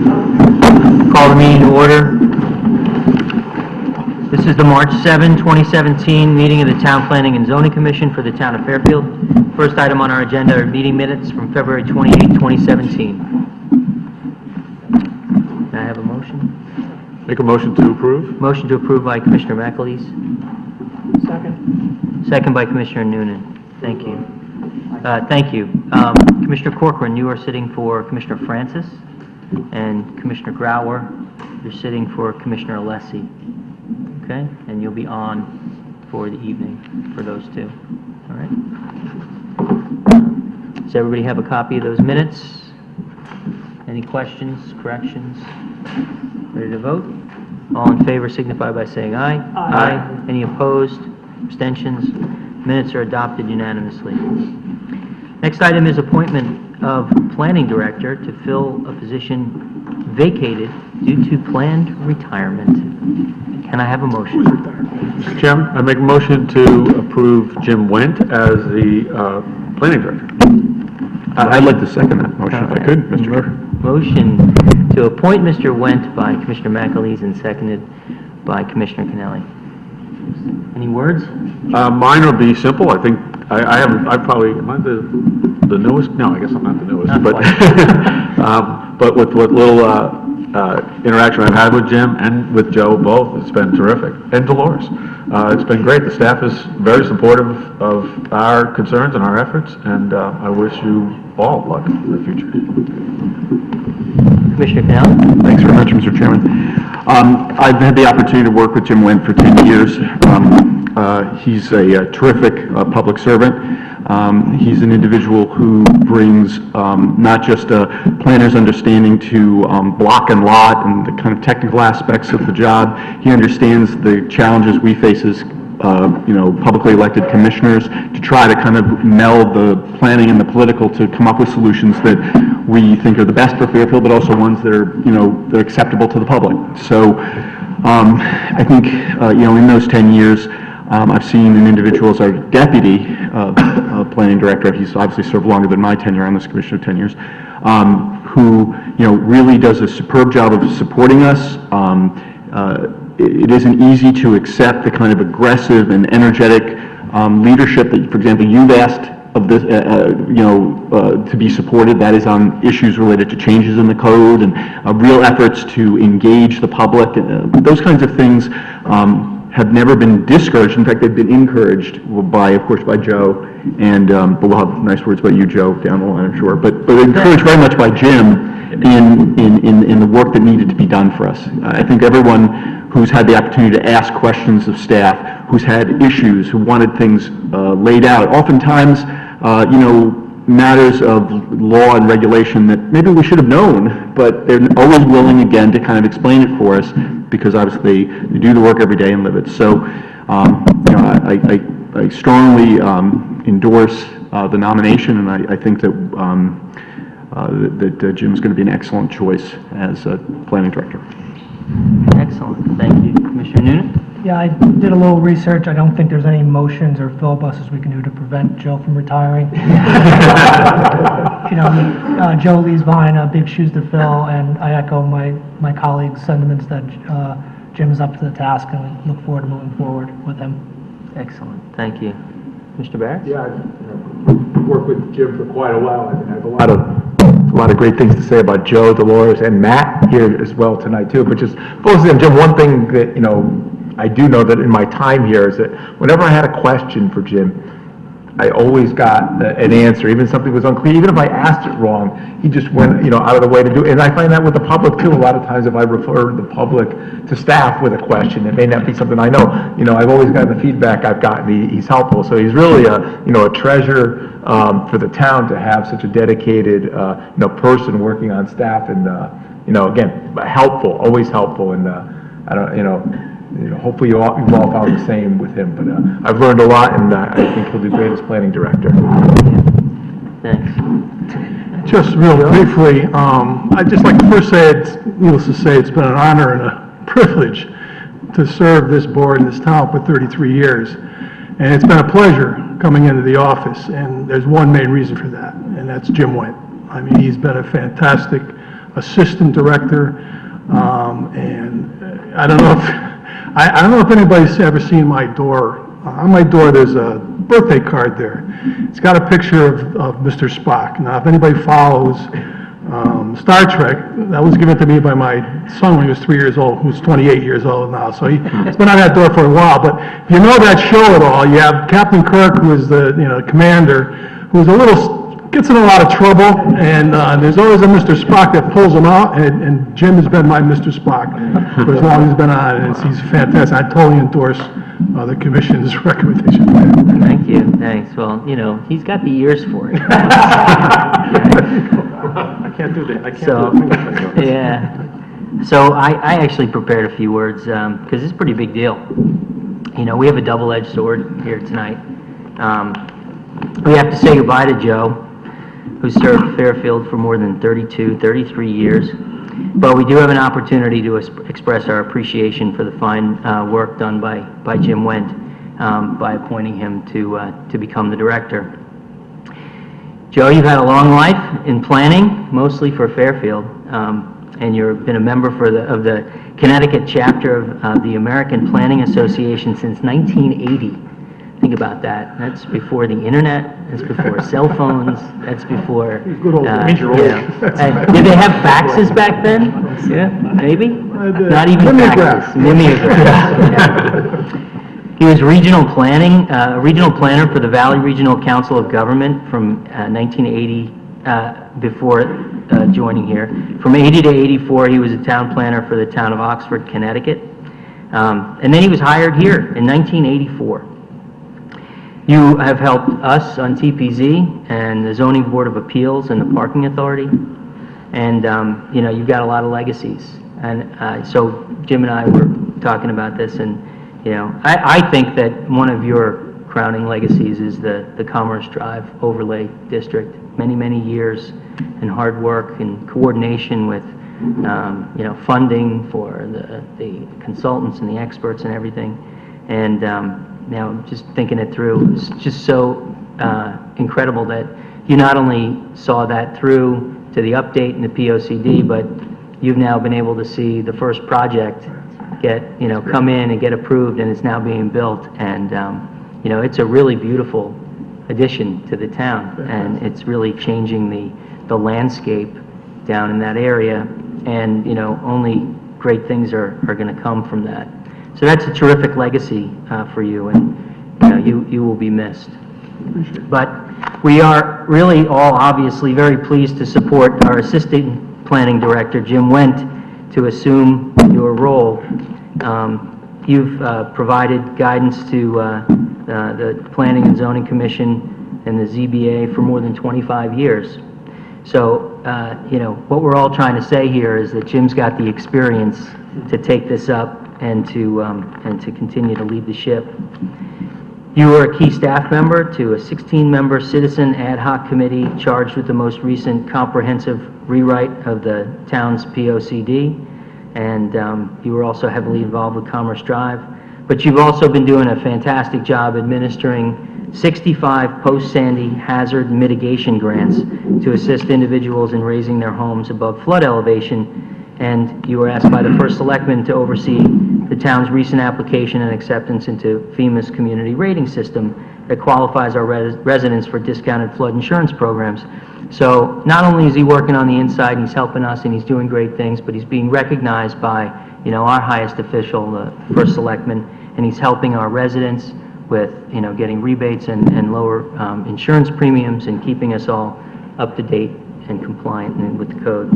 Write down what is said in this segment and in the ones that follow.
Call the meeting to order. This is the March 7, 2017 meeting of the Town Planning and Zoning Commission for the Town of Fairfield. First item on our agenda are meeting minutes from February 28, 2017. May I have a motion? Make a motion to approve. Motion to approve by Commissioner McAleese. Second. Second by Commissioner Noonan. Thank you. Thank you. Commissioner Corcoran, you are sitting for Commissioner Francis, and Commissioner Grauer, you're sitting for Commissioner Alessi. Okay? And you'll be on for the evening for those two. All right? Does everybody have a copy of those minutes? Any questions, corrections? Ready to vote? All in favor signify by saying aye. Aye. Any opposed? Abstentions? Minutes are adopted unanimously. Next item is appointment of planning director to fill a position vacated due to planned retirement. Can I have a motion? Mr. Chairman, I make a motion to approve Jim Wendt as the planning director. I'd like to second that motion if I could, Mr. Chair. Motion to appoint Mr. Wendt by Commissioner McAleese and seconded by Commissioner Kennelly. Any words? Mine will be simple. I think I probably, am I the newest? No, I guess I'm not the newest. Not But but with what little interaction I've had with Jim and with Joe both, it's been terrific. And Dolores. It's been great. The staff is very supportive of our concerns and our efforts, and I wish you all luck in the future. Commissioner Kennelly? Thanks very much, Mr. Chairman. I've had the opportunity to work with Jim Wendt for 10 years. He's a terrific public servant. He's an individual who brings not just a planner's understanding to block and lot and the kind of technical aspects of the job. He understands the challenges we face as publicly elected commissioners to try to kind of meld the planning and the political to come up with solutions that we think are the best for Fairfield, but also ones that are, they're acceptable to the public. So I think, in those 10 years, I've seen an individual as our deputy planning director. He's obviously served longer than my tenure on this commission of 10 years, who, really does a superb job of supporting us. It isn't easy to accept the kind of aggressive and energetic leadership that, for example, you've asked of this, to be supported. That is on issues related to changes in the code and real efforts to engage the public. Those kinds of things have never been discouraged. In fact, they've been encouraged by, of course, by Joe, and but we'll have nice words about you, Joe, down the line, I'm sure. But encouraged very much by Jim in the work that needed to be done for us. I think everyone who's had the opportunity to ask questions of staff, who's had issues, who wanted things laid out, oftentimes, matters of law and regulation that maybe we should have known, but they're always willing again to kind of explain it for us, because obviously they do the work every day and live it. So, I strongly endorse the nomination, and I think that that Jim is going to be an excellent choice as a planning director. Excellent. Thank you. Commissioner Noonan? Yeah, I did a little research. I don't think there's any motions or filibusters we can do to prevent Joe from retiring. Joe leaves behind big shoes to fill, and I echo my colleagues' sentiments that Jim is up to the task, and we look forward to moving forward with him. Excellent. Thank you. Mr. Barrett? Yeah, I've worked with Jim for quite a while. I have a lot of great things to say about Joe, Dolores, and Matt here as well tonight too. But just focusing on Jim, one thing that I do know that in my time here is that whenever I had a question for Jim, I always got an answer, even if something was unclear. Even if I asked it wrong, he just went, out of the way to do it. And I find that with the public too. A lot of times, if I refer the public to staff with a question, it may not be something I know. I've always gotten the feedback I've gotten. He's helpful, so he's really a treasure for the town to have such a dedicated, person working on staff, and again, helpful, always helpful, and I don't, hopefully you've all found the same with him. But I've learned a lot, and I think he'll do great as planning director. Thanks. Just real briefly, I'd just like to first say, needless to say, it's been an honor and a privilege to serve this board and this town for 33 years. And it's been a pleasure coming into the office, and there's one main reason for that, and that's Jim Wendt. I mean, he's been a fantastic assistant director. And I don't know if, I don't know if anybody's ever seen my door. On my door, there's a birthday card there. It's got a picture of Mr. Spock. Now, if anybody follows Star Trek, that was given to me by my son when he was 3 years old, who's 28 years old now. So he's been on that door for a while. But if you know that show at all, you have Captain Kirk, who is the commander, who's gets in a lot of trouble, and there's always a Mr. Spock that pulls him out, and Jim has been my Mr. Spock for as long as he's been on, and he's fantastic. I totally endorse the commission's recommendation. Thank you, thanks. Well, he's got the ears for it. I can't do that, I can't So, do it. yeah. So I actually prepared a few words, because it's a pretty big deal. We have a double-edged sword here tonight. We have to say goodbye to Joe, who served Fairfield for more than 33 years. But we do have an opportunity to express our appreciation for the fine work done by Jim Wendt by appointing him to become the director. Joe, you've had a long life in planning, mostly for Fairfield, and you've been a member of the Connecticut chapter of the American Planning Association since 1980. Think about that. That's before the internet. That's before cell phones. That's before. Good old days. Did they have faxes back then? Yeah, maybe. Not even Mimeograph. faxes. Mimeograph. He was regional planner for the Valley Regional Council of Government from 1980, before joining here. From 80 to 84, he was a town planner for the town of Oxford, Connecticut. And then he was hired here in 1984. You have helped us on TPZ and the Zoning Board of Appeals and the Parking Authority. And, you've got a lot of legacies. And so Jim and I were talking about this, and I think that one of your crowning legacies is the Commerce Drive Overlay District. Many, many years and hard work and coordination with, funding for the consultants and the experts and everything. And now, just thinking it through, it's just so incredible that you not only saw that through to the update in the POCD, but you've now been able to see the first project come in and get approved, and it's now being built. And, it's a really beautiful addition to the town, and it's really changing the landscape down in that area. And, only great things are going to come from that. So that's a terrific legacy for you, and you will be missed. But we are really all obviously very pleased to support our Assistant Planning Director, Jim Wendt, to assume your role. You've provided guidance to the Planning and Zoning Commission and the ZBA for more than 25 years. So, what we're all trying to say here is that Jim's got the experience to take this up and to continue to lead the ship. You were a key staff member to a 16-member citizen ad hoc committee charged with the most recent comprehensive rewrite of the town's POCD, and you were also heavily involved with Commerce Drive. But you've also been doing a fantastic job administering 65 post-Sandy hazard mitigation grants to assist individuals in raising their homes above flood elevation. And you were asked by the First Selectman to oversee the town's recent application and acceptance into FEMA's community rating system that qualifies our residents for discounted flood insurance programs. So not only is he working on the inside and he's helping us and he's doing great things, but he's being recognized by, our highest official, the First Selectman, and he's helping our residents with, getting rebates and lower insurance premiums and keeping us all up to date and compliant with the code.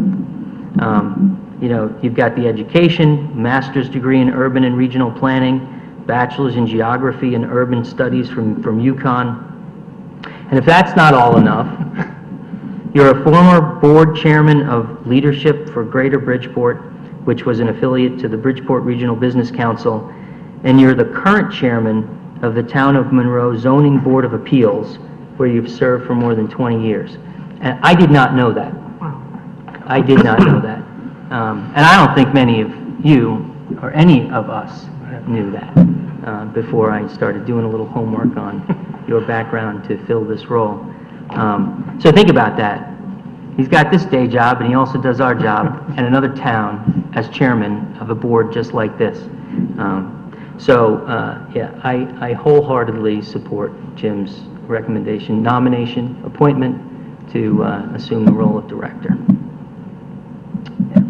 You've got the education, master's degree in urban and regional planning, bachelor's in geography and urban studies from UConn. And if that's not all enough, you're a former board chairman of Leadership for Greater Bridgeport, which was an affiliate to the Bridgeport Regional Business Council, and you're the current chairman of the Town of Monroe Zoning Board of Appeals, where you've served for more than 20 years. And I did not know that. I did not know that. And I don't think many of you, or any of us, knew that before I started doing a little homework on your background to fill this role. So think about that. He's got this day job, and he also does our job in another town as chairman of a board just like this. Yeah, I wholeheartedly support Jim's recommendation, nomination, appointment to assume the role of director. Yeah.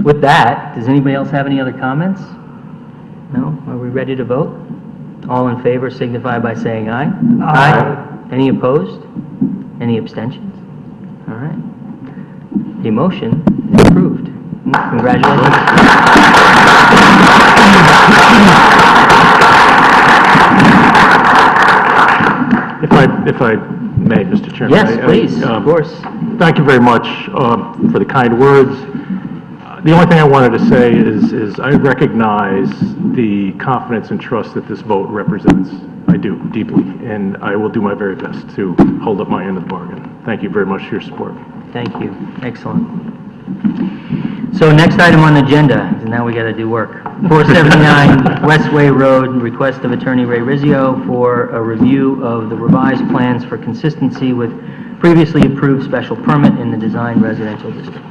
With that, does anybody else have any other comments? No? Are we ready to vote? All in favor signify by saying aye. Aye. Any opposed? Any abstentions? All right. The motion is approved. Congratulations. If I may, Mr. Chairman. Yes, please, of course. Thank you very much for the kind words. The only thing I wanted to say is I recognize the confidence and trust that this vote represents. I do, deeply, and I will do my very best to hold up my end of the bargain. Thank you very much for your support. Thank you. Excellent. So next item on the agenda, is now we got to do work. 479 Westway Road, request of Attorney Ray Rizzio for a review of the revised plans for consistency with previously approved special permit in the design residential district.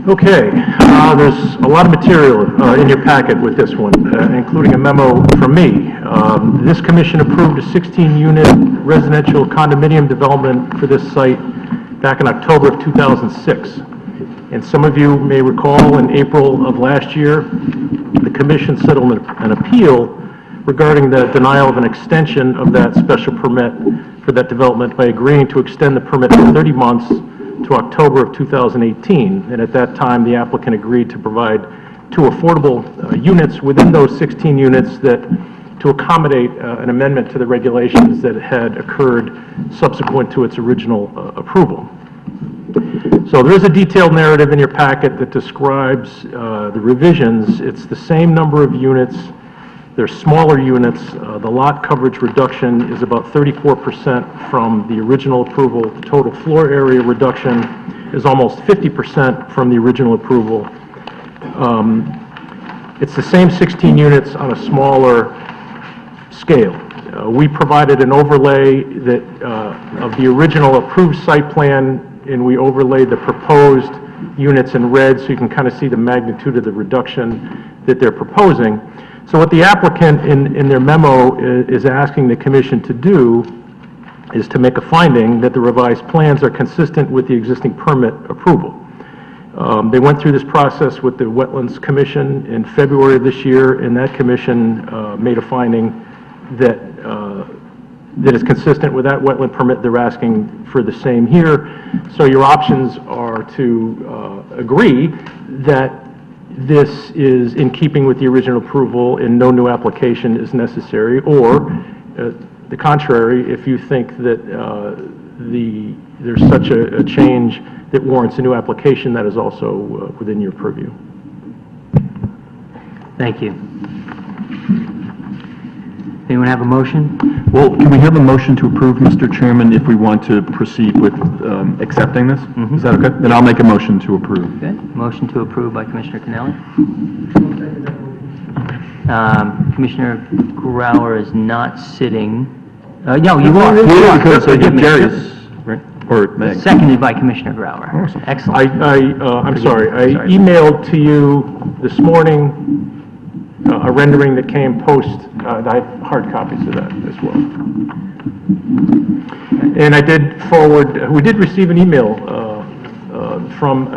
Okay, there's a lot of material in your packet with this one, including a memo from me. This commission approved a 16-unit residential condominium development for this site back in October of 2006. And some of you may recall in April of last year, the commission settled an appeal regarding the denial of an extension of that special permit for that development by agreeing to extend the permit for 30 months to October of 2018. And at that time, the applicant agreed to provide 2 affordable units within those 16 units that to accommodate an amendment to the regulations that had occurred subsequent to its original approval. So there is a detailed narrative in your packet that describes the revisions. It's the same number of units. They're smaller units. The lot coverage reduction is about 34% from the original approval. The total floor area reduction is almost 50% from the original approval. It's the same 16 units on a smaller scale. We provided an overlay that of the original approved site plan, and we overlaid the proposed units in red so you can kind of see the magnitude of the reduction that they're proposing. So what the applicant in their memo is asking the commission to do is to make a finding that the revised plans are consistent with the existing permit approval. They went through this process with the Wetlands Commission in February of this year, and that commission made a finding that that is consistent with that wetland permit. They're asking for the same here. So your options are to agree that this is in keeping with the original approval and no new application is necessary, or the contrary, if you think that there's such a change that warrants a new application, that is also within your purview. Thank you. Anyone have a motion? Well, can we have a motion to approve, Mr. Chairman, if we want to proceed with accepting this? Is that okay? Then I'll make a motion to approve. Good. Motion to approve by Commissioner Kennelly. Commissioner Grauer is not sitting. No, you are. Yeah, because Forgive me. Jerry's, right? Or Meg. Seconded by Commissioner Grauer. Excellent. I'm sorry, I emailed to you this morning a rendering that came post, I have hard copies of that as well. And I did forward, we did receive an email from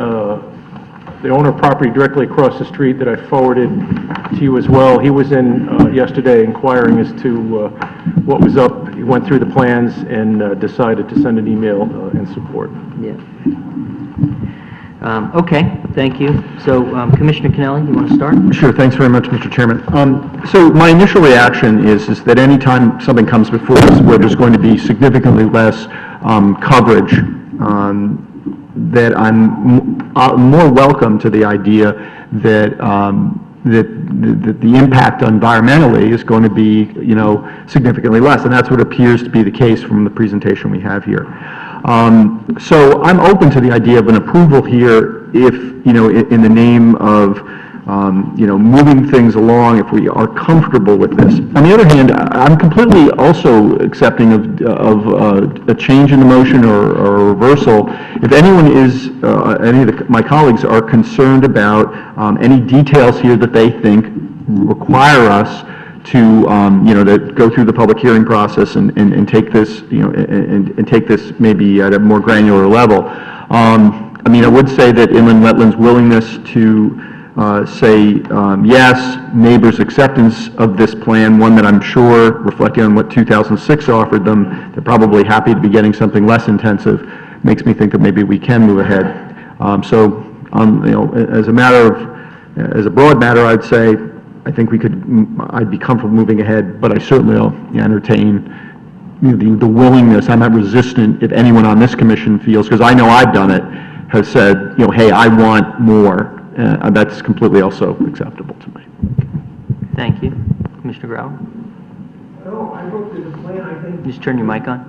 the owner of property directly across the street that I forwarded to you as well. He was in yesterday inquiring as to what was up. He went through the plans and decided to send an email in support. Yeah. Okay, thank you. So, Commissioner Kennelly, you want to start? Sure, thanks very much, Mr. Chairman. So my initial reaction is that anytime something comes before us where there's going to be significantly less coverage, that I'm more welcome to the idea that that the impact environmentally is going to be, significantly less, and that's what appears to be the case from the presentation we have here. So I'm open to the idea of an approval here if, in the name of moving things along if we are comfortable with this. On the other hand, I'm completely also accepting of a change in the motion or a reversal. If anyone is, any of my colleagues are concerned about any details here that they think require us to, to go through the public hearing process and take this, and take this maybe at a more granular level. I would say that Inland Wetlands' willingness to say yes, neighbors' acceptance of this plan, one that I'm sure, reflecting on what 2006 offered them, they're probably happy to be getting something less intensive, makes me think that maybe we can move ahead. As a matter of, as a broad matter, I'd say, I think I'd be comfortable moving ahead, but I certainly will entertain the willingness. I'm not resistant if anyone on this commission feels, because I know I've done it, has said, hey, I want more. That's completely also acceptable to me. Thank you. Commissioner Grau? No, I looked at the plan, I think. Just turn your mic on.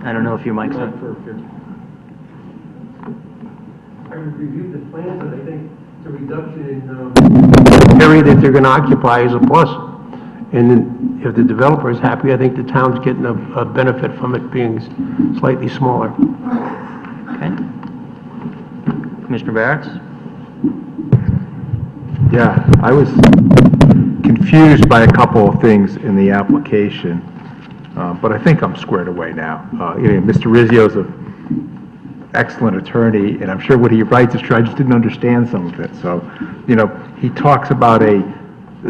I don't know if your mic's on. I reviewed the plans, and I think the reduction in the area that they're going to occupy is a plus. And if the developer is happy, I think the town's getting a benefit from it being slightly smaller. Okay. Commissioner Barretts? Yeah, I was confused by a couple of things in the application, but I think I'm squared away now. Mr. Rizzio's an excellent attorney, and I'm sure what he writes is true. I just didn't understand some of it. So, he talks about a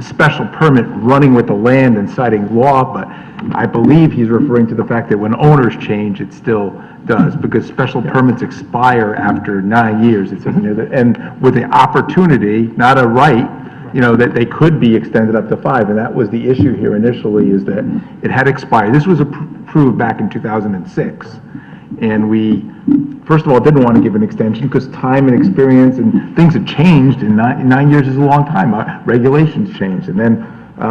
special permit running with the land and citing law, but I believe he's referring to the fact that when owners change, it still does, because special permits expire after 9 years, it says near the, and with the opportunity, not a right, that they could be extended up to 5, and that was the issue here initially, is that it had expired. This was approved back in 2006, and we, first of all, didn't want to give an extension because time and experience and things had changed, and 9 years is a long time. Regulations changed, and then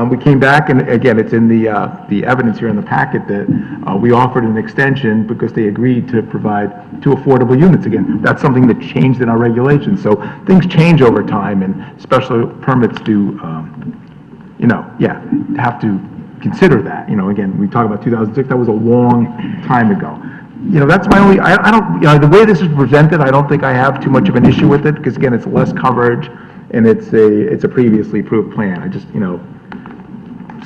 we came back, and again, it's in the evidence here in the packet that we offered an extension because they agreed to provide 2 affordable units again. That's something that changed in our regulations. So things change over time, and special permits do, have to consider that. Again, we talk about 2006, that was a long time ago. That's my only, I don't, the way this is presented, I don't think I have too much of an issue with it, because again, it's less coverage, and it's a previously approved plan. I just,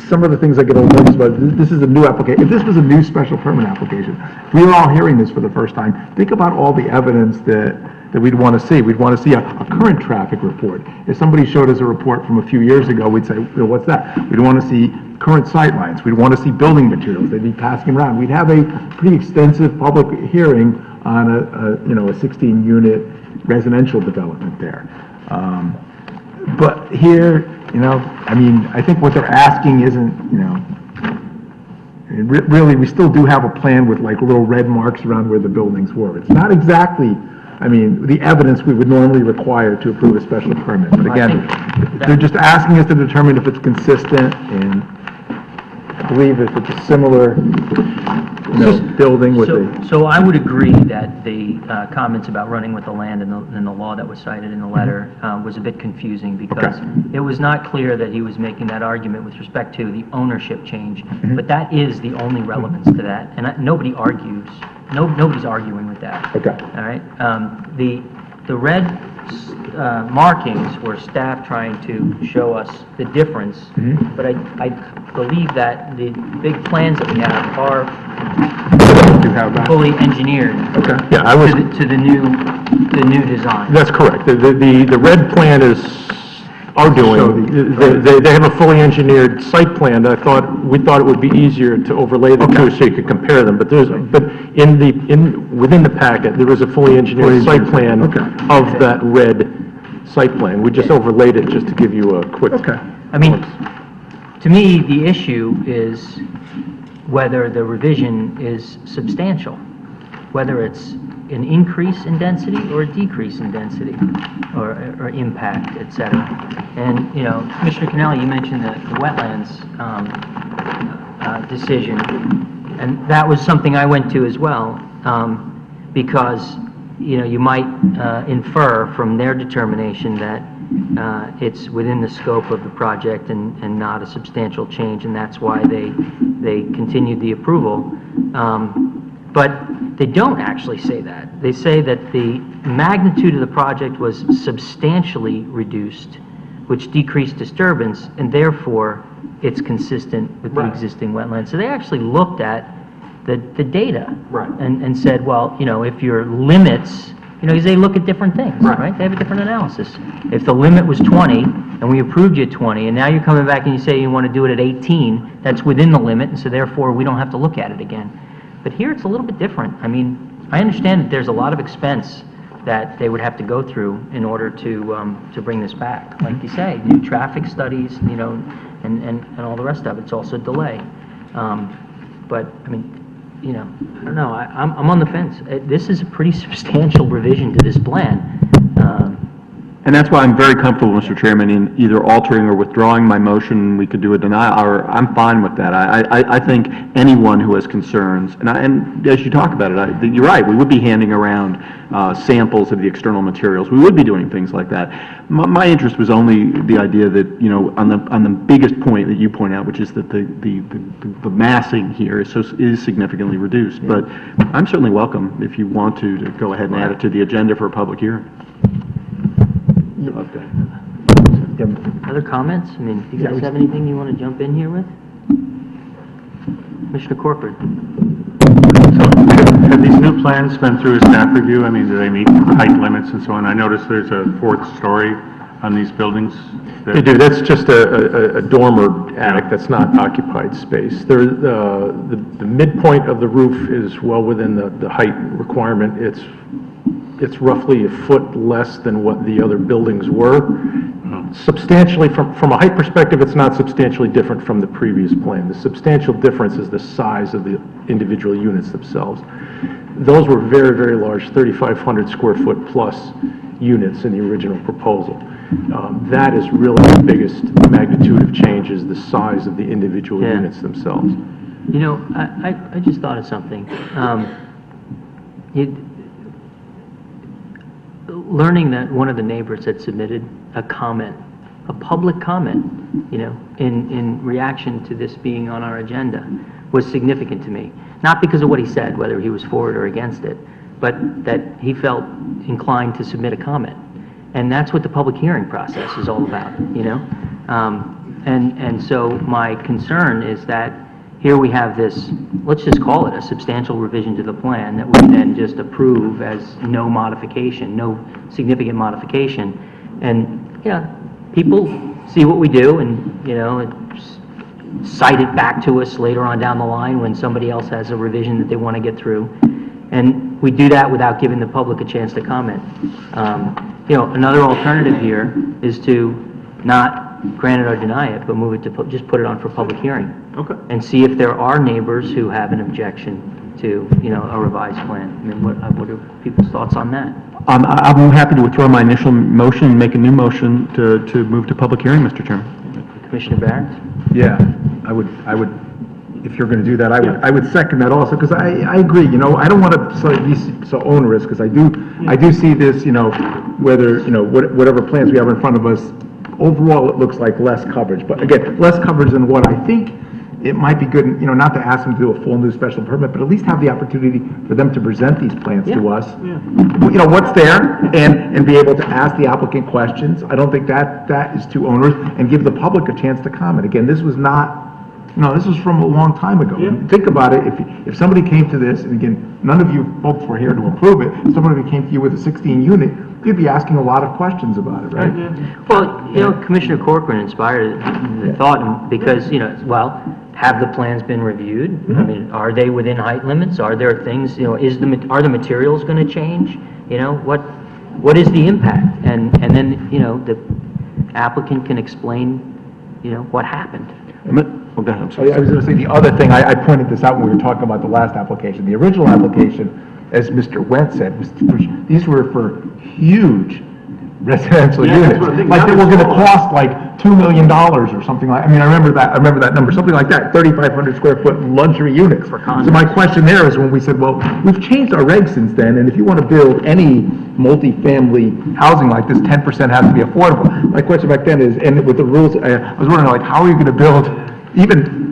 some of the things I get a little nervous about, this is a new application. If this was a new special permit application, if we were all hearing this for the first time, think about all the evidence that we'd want to see. We'd want to see a current traffic report. If somebody showed us a report from a few years ago, we'd say, what's that? We'd want to see current sight lines. We'd want to see building materials. They'd be passing around. We'd have a pretty extensive public hearing on a 16-unit residential development there. But here, I think what they're asking isn't, really, we still do have a plan with like little red marks around where the buildings were. It's not exactly, the evidence we would normally require to approve a special permit. But again, they're just asking us to determine if it's consistent, and I believe if it's a similar, building with a... So I would agree that the comments about running with the land and the law that was cited in the letter was a bit confusing, because it was not clear that he was making that argument with respect to the ownership change, but that is the only relevance to that, and nobody argues, nobody's arguing with that. Okay. All right? The red markings were staff trying to show us the difference, but I believe that the big plans that we have are fully engineered Yeah, I was, to the new design. that's correct. The red plan is our doing. They have a fully engineered site plan that we thought it would be easier to overlay the two so you could compare them. But within the packet, there is a fully engineered site plan of that red site plan. We just overlaid it just to give you a quick. To me, the issue is whether the revision is substantial, whether it's an increase in density or a decrease in density or impact, et cetera. And, Commissioner Kennelly, you mentioned the wetlands decision, and that was something I went to as well, because, you might infer from their determination that it's within the scope of the project and not a substantial change, and that's why they continued the approval. But they don't actually say that. They say that the magnitude of the project was substantially reduced, which decreased disturbance, and therefore it's consistent with the existing wetlands. So they actually looked at the data. Right. And said, well, if your limits, because they look at different things, right? They have a different analysis. If the limit was 20, and we approved you at 20, and now you're coming back and you say you want to do it at 18, that's within the limit, and so therefore we don't have to look at it again. But here it's a little bit different. I mean, I understand that there's a lot of expense that they would have to go through in order to bring this back. Like you say, new traffic studies, and all the rest of it. It's also delay. But, I mean, I don't know, I'm on the fence. This is a pretty substantial revision to this plan. And that's why I'm very comfortable, Mr. Chairman, in either altering or withdrawing my motion. We could do a denial, or I'm fine with that. I think anyone who has concerns, and as you talk about it, you're right, we would be handing around samples of the external materials. We would be doing things like that. My interest was only the idea that, on the biggest point that you point out, which is that the massing here is significantly reduced. But I'm certainly welcome, if you want to go ahead and add it to the agenda for a public hearing. Other comments? I mean, do you guys have anything you want to jump in here with? Commissioner Corcoran? Have these new plans been through a staff review? I mean, do they meet height limits and so on? I noticed there's a fourth story on these buildings. They do, that's just a dormer attic, that's not occupied space. The midpoint of the roof is well within the height requirement. It's roughly a foot less than what the other buildings were. Substantially, from a height perspective, it's not substantially different from the previous plan. The substantial difference is the size of the individual units themselves. Those were very, very large, 3,500 square foot plus units in the original proposal. That is really the biggest magnitude of change, is the size of the individual units themselves. I just thought of something. Learning that one of the neighbors had submitted a comment, a public comment, in reaction to this being on our agenda, was significant to me. Not because of what he said, whether he was for it or against it, but that he felt inclined to submit a comment. And that's what the public hearing process is all about, And so my concern is that here we have this, let's just call it a substantial revision to the plan that we then just approve as no modification, no significant modification. And, people see what we do and, cite it back to us later on down the line when somebody else has a revision that they want to get through. And we do that without giving the public a chance to comment. Another alternative here is to not grant it or deny it, but move it to, just put it on for public hearing. Okay. And see if there are neighbors who have an objection to, a revised plan. I mean, what are people's thoughts on that? I'm happy to withdraw my initial motion and make a new motion to move to public hearing, Mr. Chairman. Commissioner Barrett? Yeah, I would, if you're going to do that, I would second that also, because I agree, I don't want to be so onerous, because I do see this, whether, whatever plans we have in front of us, overall it looks like less coverage, but again, less coverage than what I think it might be good, not to ask them to do a full new special permit, but at least have the opportunity for them to present these plans to us. What's there, and be able to ask the applicant questions. I don't think that is too onerous, and give the public a chance to comment. Again, this was not, this was from a long time ago. Think about it, if somebody came to this, and again, none of you folks were here to approve it, somebody came to you with a 16 unit, you'd be asking a lot of questions about it, right? Well, Commissioner Corcoran inspired the thought, because, have the plans been reviewed? I mean, are they within height limits? Are there things, are the materials going to change? What is the impact? And then, the applicant can explain, what happened. Oh, go ahead, I'm sorry. I was going to say, the other thing, I pointed this out when we were talking about the last application. The original application, as Mr. Wentz said, these were for huge residential units. Like, they were going to cost like $2 million or something like, I mean, I remember that number, something like that, 3,500 square foot luxury units. So my question there is when we said, well, we've changed our regs since then, and if you want to build any multifamily housing like this, 10% has to be affordable. My question back then is, and with the rules, I was wondering, like, how are you going to build even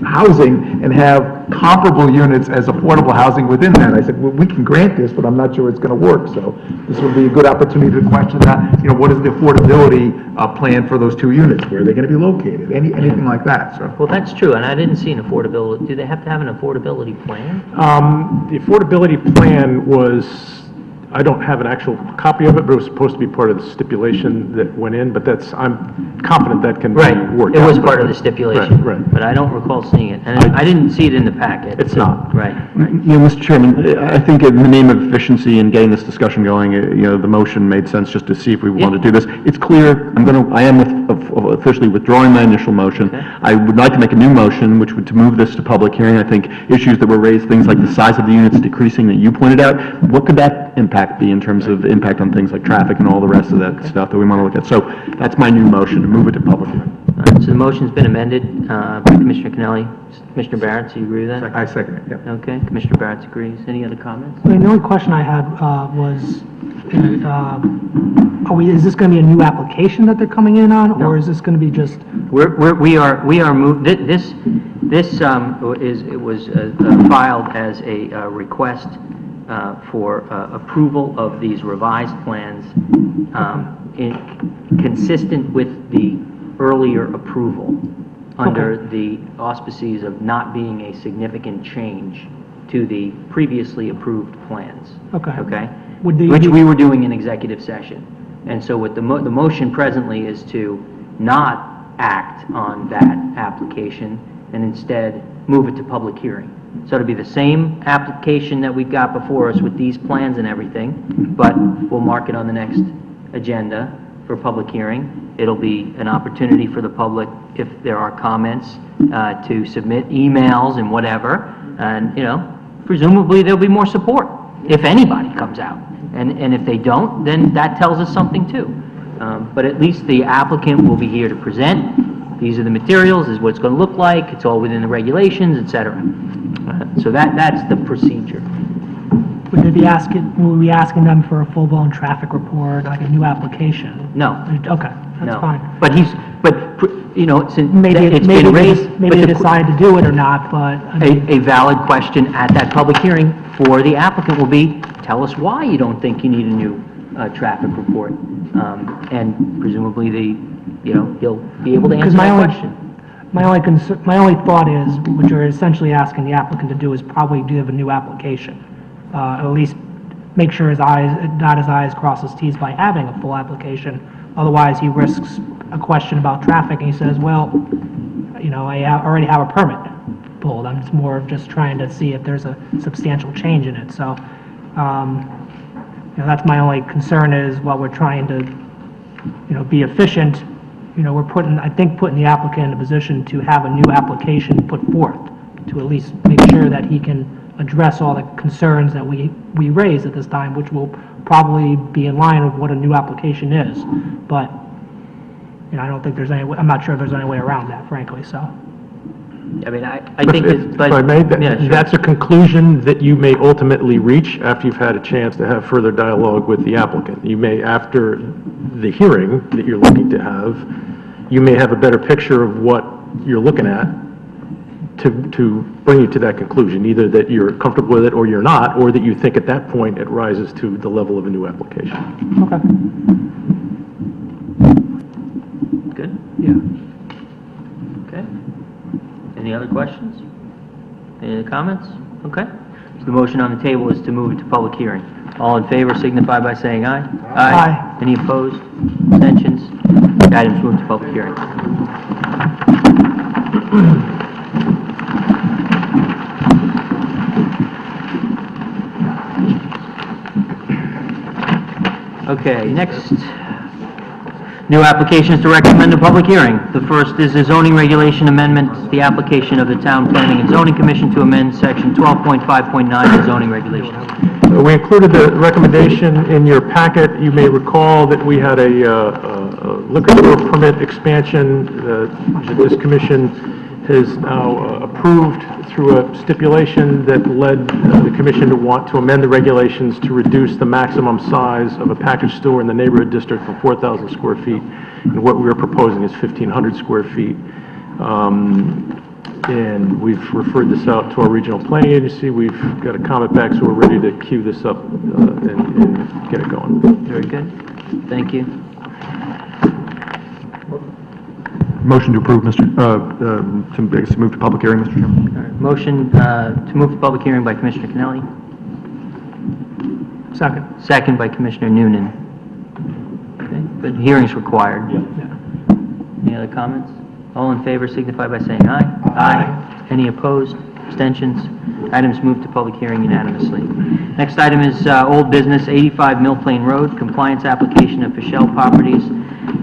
housing and have comparable units as affordable housing within that? I said, well, we can grant this, but I'm not sure it's going to work. So this would be a good opportunity to question that. You know, what is the affordability plan for those two units? Where are they going to be located? Anything like that, so. Well, that's true, and I didn't see an affordability, do they have to have an affordability plan? The affordability plan was, I don't have an actual copy of it, but it was supposed to be part of the stipulation that went in, but that's, I'm confident that can be worked out. It was part of the stipulation. Right. But I don't recall seeing it, and I didn't see it in the packet. It's not. Right. You know, Mr. Chairman, I think in the name of efficiency and getting this discussion going, you know, the motion made sense just to see if we want to do this. It's clear, I am officially withdrawing my initial motion. Okay. I would like to make a new motion, which would to move this to public hearing. I think issues that were raised, things like the size of the units decreasing that you pointed out, what could that impact be in terms of impact on things like traffic and all the rest of that stuff that we want to look at? So that's my new motion, to move it to public hearing. All right, so the motion's been amended by Commissioner Kennelly. Commissioner Barrett, do you agree with that? I second it, yeah. Okay, Commissioner Barrett agrees. Any other comments? I mean, the only question I had was, is this going to be a new application that they're coming in on, or is this going to be just? We are this it was filed as a request for approval of these revised plans consistent with the earlier approval under the auspices of not being a significant change to the previously approved plans. Okay. Okay? Would they Which be- we were doing in executive session. And so what the motion presently is to not act on that application and instead move it to public hearing. So it'll be the same application that we've got before us with these plans and everything, but we'll mark it on the next agenda for public hearing. It'll be an opportunity for the public, if there are comments, to submit emails and whatever, and, you know, presumably there'll be more support, if anybody comes out. And if they don't, then that tells us something too. But at least the applicant will be here to present, these are the materials, this is what it's going to look like, it's all within the regulations, et cetera. So that's the procedure. Would we be asking them for a full-blown traffic report, like a new application? No. Okay, No. that's fine. But you know, since Maybe it's been raised. maybe but they the- decide to do it or not, but, I mean, A valid question at that public hearing for the applicant will be, tell us why you don't think you need a new traffic report. And presumably he'll be able to answer Because my that only- question. my only thought is, what you're essentially asking the applicant to do is probably give a new application. At least make sure dot his i's, cross his t's by having a full application. Otherwise, he risks a question about traffic, and he says, well, you know, already have a permit pulled. I'm just more of just trying to see if there's a substantial change in it. So, you know, that's my only concern is while we're trying to, you know, be efficient, you know, we're putting the applicant in a position to have a new application put forth to at least make sure that he can address all the concerns that we raised at this time, which will probably be in line with what a new application is. But, you know, I don't think there's I'm not sure if there's any way around that, frankly, so. I mean, I think it's, but. If I may, Yeah, sure. that's a conclusion that you may ultimately reach after you've had a chance to have further dialogue with the applicant. You may, after the hearing that you're looking to have, you may have a better picture of what you're looking at to bring you to that conclusion, either that you're comfortable with it or you're not, or that you think at that point it rises to the level of a new application. Okay. Good? Yeah. Okay. Any other questions? Any other comments? Okay. So the motion on the table is to move it to public hearing. All in favor signify by saying aye. Aye. Any opposed? Abstentions? The item's moved to public hearing. Okay, next New applications to recommend a public hearing. The first is a zoning regulation amendment, the application of the Town Planning and Zoning Commission to amend section 12.5.9 of zoning regulations. We included the recommendation in your packet. You may recall that we had a liquor store permit expansion that this commission has now approved through a stipulation that led the commission to want to amend the regulations to reduce the maximum size of a package store in the neighborhood district from 4,000 square feet. And what we are proposing is 1,500 square feet. And we've referred this out to our regional planning agency. We've got a comment back, so we're ready to queue this up and get it going. Very good. Thank you. Motion to approve, to move to public hearing, Mr. Chairman. All right. Motion to move to public hearing by Commissioner Kennelly. Second. Second by Commissioner Noonan. Okay, but hearing's required. Any other comments? All in favor signify by saying aye. Aye. Any opposed? Abstentions? Items moved to public hearing unanimously. Next item is old business, 85 Mill Plain Road, compliance application of Fischel Properties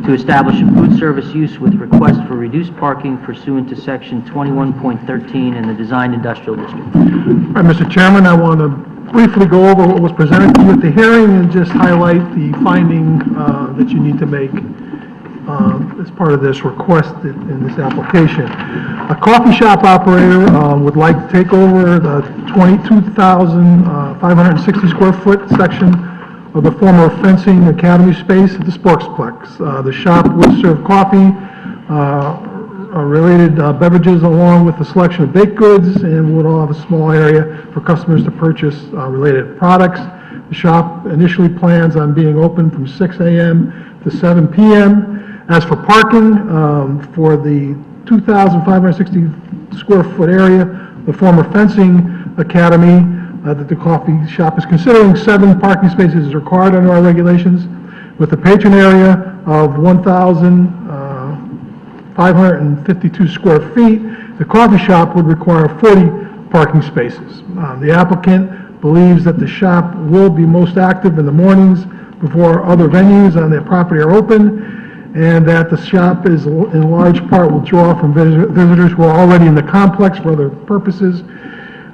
to establish a food service use with request for reduced parking pursuant to section 21.13 in the Design Industrial District. All right, Mr. Chairman, I want to briefly go over what was presented to you at the hearing and just highlight the finding that you need to make as part of this request in this application. A coffee shop operator would like to take over the 22,560 square foot section of the former fencing academy space at the Sportsplex. The shop would serve coffee, related beverages along with a selection of baked goods, and would all have a small area for customers to purchase related products. The shop initially plans on being open from 6 a.m. to 7 p.m. As for parking, for the 2,560 square foot area, the former fencing academy that the coffee shop is considering, 7 parking spaces is required under our regulations. With a patron area of 1,552 square feet, the coffee shop would require 40 parking spaces. The applicant believes that the shop will be most active in the mornings before other venues on their property are open, and that the shop is in large part will draw from visitors who are already in the complex for other purposes.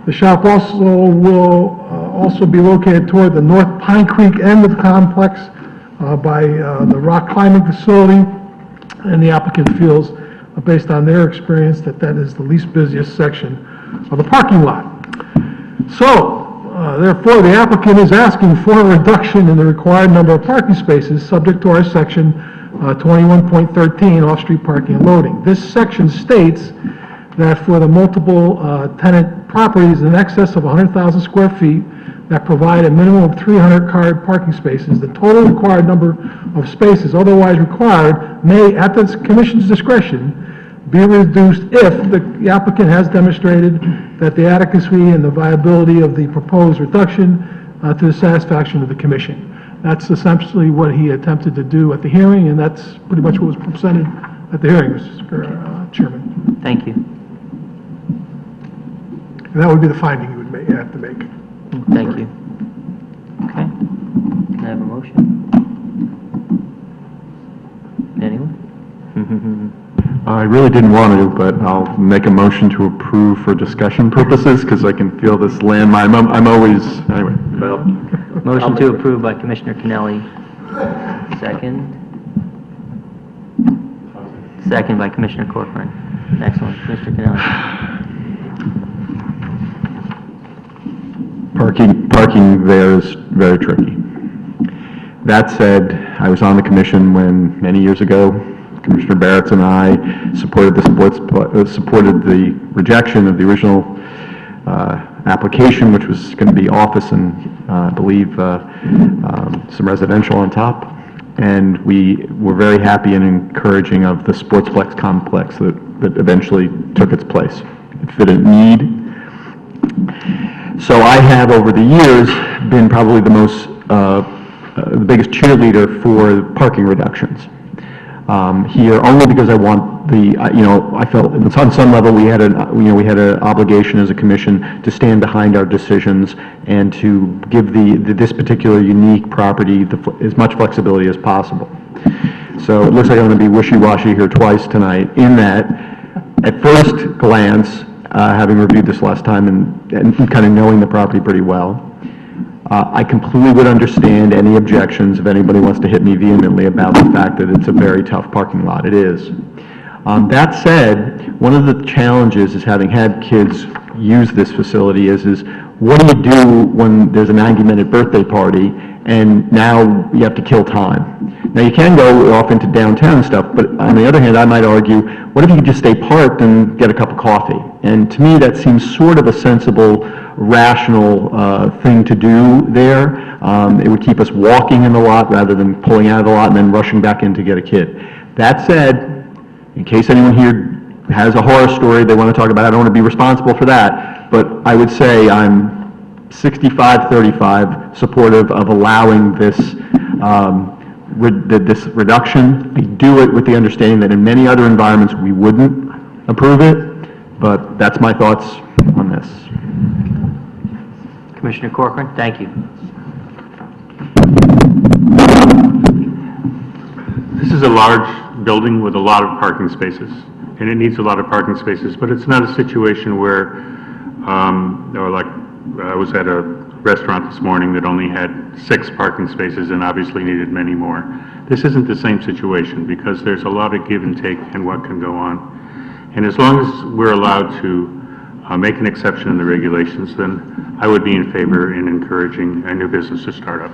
The shop will also be located toward the North Pine Creek end of the complex by the rock climbing facility, and the applicant feels, based on their experience, that that is the least busiest section of the parking lot. So, therefore, the applicant is asking for a reduction in the required number of parking spaces subject to our section 21.13, off-street parking and loading. This section states that for the multiple tenant properties in excess of 100,000 square feet that provide a minimum of 300 car parking spaces, the total required number of spaces otherwise required may, at the commission's discretion, be reduced if the applicant has demonstrated that the adequacy and the viability of the proposed reduction to the satisfaction of the commission. That's essentially what he attempted to do at the hearing, and that's pretty much what was presented at the hearing, Mr. Chairman. Thank you. And that would be the finding you would have to make. Thank you. Okay. Can I have a motion? Anyone? I really didn't want to, but I'll make a motion to approve for discussion purposes, because I can feel this landmine. I'm always, anyway. Well, Motion to approve by Commissioner Kennelly. Second. Second by Commissioner Corcoran. Excellent. Mr. Kennelly. Parking there is very tricky. That said, I was on the commission when, many years ago, Commissioner Barretts and I supported the rejection of the original application, which was going to be office and I believe some residential on top. And we were very happy and encouraging of the Sportsplex complex that eventually took its place. It fit a need. So I have, over the years, been probably the biggest cheerleader for parking reductions. Here, only because I want I felt on some level we had an obligation as a commission to stand behind our decisions and to give this particular unique property as much flexibility as possible. So it looks like I'm going to be wishy-washy here twice tonight, in that, at first glance, having reviewed this last time and kind of knowing the property pretty well, I completely would understand any objections if anybody wants to hit me vehemently about the fact that it's a very tough parking lot. It is. That said, one of the challenges is having had kids use this facility is what do you do when there's a 90-minute birthday party and now you have to kill time? Now, you can go off into downtown and stuff, but on the other hand, I might argue, what if you could just stay parked and get a cup of coffee? And to me, that seems sort of a sensible, rational thing to do there. It would keep us walking in the lot rather than pulling out of the lot and then rushing back in to get a kid. That said, in case anyone here has a horror story they want to talk about, I don't want to be responsible for that, but I would say I'm 65-35 supportive of allowing this this reduction. We do it with the understanding that in many other environments we wouldn't approve it, but that's my thoughts on this. Commissioner Corcoran, thank you. This is a large building with a lot of parking spaces, and it needs a lot of parking spaces, but it's not a situation where, or like, I was at a restaurant this morning that only had 6 parking spaces and obviously needed many more. This isn't the same situation because there's a lot of give and take in what can go on. And as long as we're allowed to make an exception in the regulations, then I would be in favor in encouraging a new business to start up.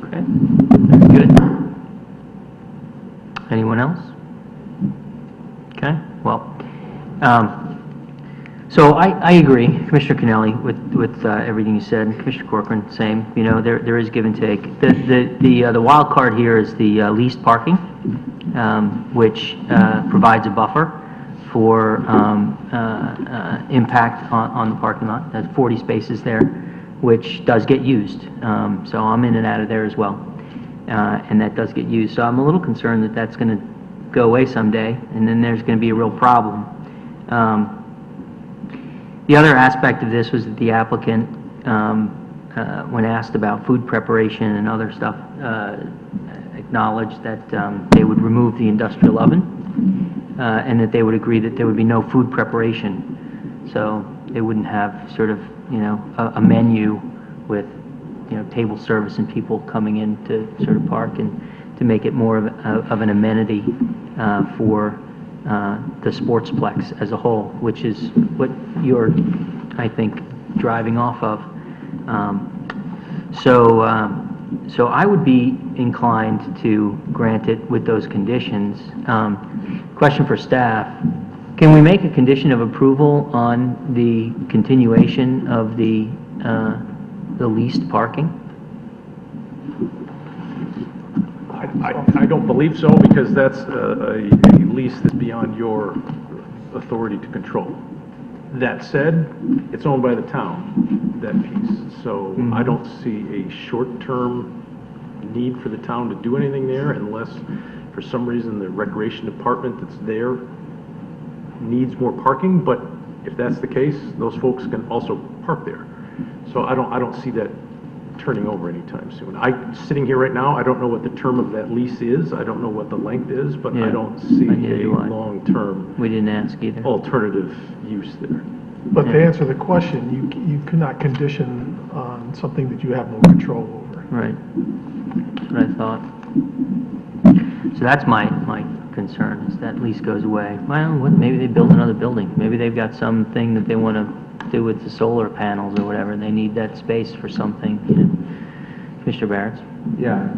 Okay, very good. Anyone else? Okay, well, so I agree, Commissioner Kennelly, with everything you said, and Commissioner Corcoran, same. You know, there is give and take. The wild card here is the leased parking, which provides a buffer for impact on the parking lot. There's 40 spaces there, which does get used. So I'm in and out of there as well, and that does get used. So I'm a little concerned that that's going to go away someday, and then there's going to be a real problem. The other aspect of this was that the applicant, when asked about food preparation and other stuff, acknowledged that they would remove the industrial oven, and that they would agree that there would be no food preparation. So they wouldn't have sort of, you know, a menu with, you know, table service and people coming in to sort of park, and to make it more of an amenity for the sportsplex as a whole, which is what you're, I think, driving off of. So I would be inclined to grant it with those conditions. Question for staff: can we make a condition of approval on the continuation of the leased parking? I don't believe so, because that's a lease that's beyond your authority to control. That said, it's owned by the town, that piece, so I don't see a short-term need for the town to do anything there unless, for some reason, the recreation department that's there needs more parking, but if that's the case, those folks can also park there. So I don't see that turning over anytime soon. Sitting here right now, I don't know what the term of that lease is. I don't know what the length is, but Yeah, I don't see neither do a I. long-term We didn't ask either. alternative use there. But to answer the question, you cannot condition on something that you have no control over. Right. That's what I thought. So that's my concern, is that lease goes away. Well, maybe they build another building. Maybe they've got something that they want to do with the solar panels or whatever, and they need that space for something, you know. Mr. Barrett? Yeah.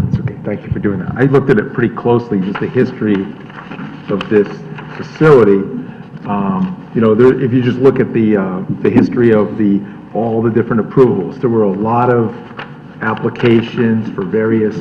That's okay, thank you for doing that. I looked at it pretty closely, just the history of this facility. You know, if you just look at the history of all the different approvals, there were a lot of applications for various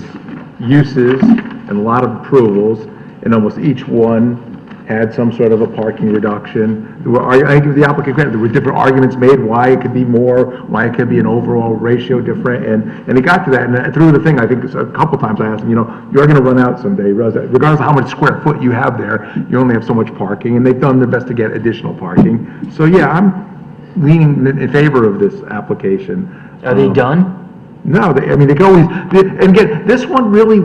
uses and a lot of approvals, and almost each one had some sort of a parking reduction. I give the applicant credit, there were different arguments made why it could be more, why it could be an overall ratio different, and it got to that. And through the thing, I think a couple times I asked them, you know, you're going to run out someday, regardless of how much square foot you have there, you only have so much parking, and they've done their best to get additional parking. So yeah, I'm leaning in favor of this application. Are they done? No, I mean, they can always, and again, this one really,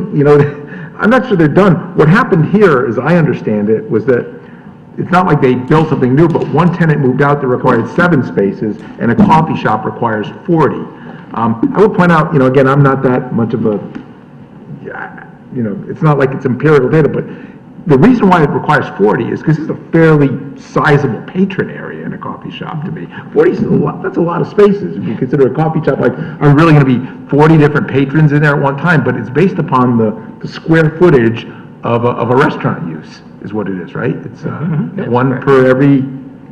I'm not sure they're done. What happened here, as I understand it, was that it's not like they built something new, but one tenant moved out that required 7 spaces, and a coffee shop requires 40. I will point out, again, I'm not that much of a, it's not like it's empirical data, but the reason why it requires 40 is because it's a fairly sizable patron area in a coffee shop to me. 40 is that's a lot of spaces. If you consider a coffee shop, like, are really going to be 40 different patrons in there at one time? But it's based upon the square footage of a restaurant use, is what it is, right? It's one per every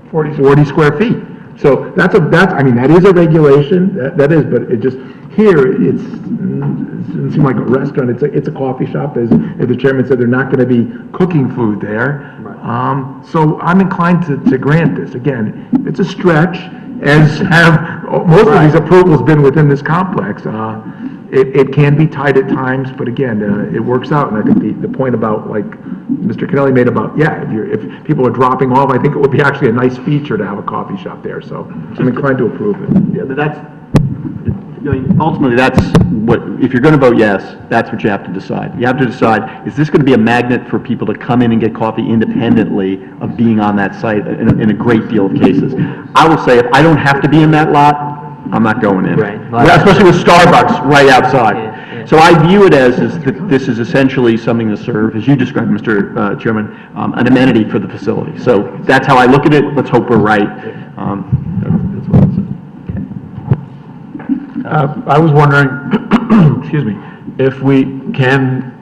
40 square feet. So that is a regulation, that is, but it just, here, it doesn't seem like a restaurant, it's a coffee shop, as the chairman said, they're not gonna be cooking food there. So I'm inclined to grant this. Again, it's a stretch, as have most of these approvals been within this complex. It can be tight at times, but again, it works out, and I think the point about, like, Mr. Kennelly made about, if people are dropping off, I think it would be actually a nice feature to have a coffee shop there, so I'm inclined to approve it. Yeah, ultimately, that's what, if you're going to vote yes, that's what you have to decide. You have to decide, is this going to be a magnet for people to come in and get coffee independently of being on that site in a great deal of cases? I will say, if I don't have to be in that lot, I'm not going in. Right. Especially with Starbucks right outside. Yeah. So I view it as that this is essentially something to serve, as you described, Mr. Chairman, an amenity for the facility. So that's how I look at it. Let's hope we're right. That's what I'd say. I was wondering, excuse me, if we can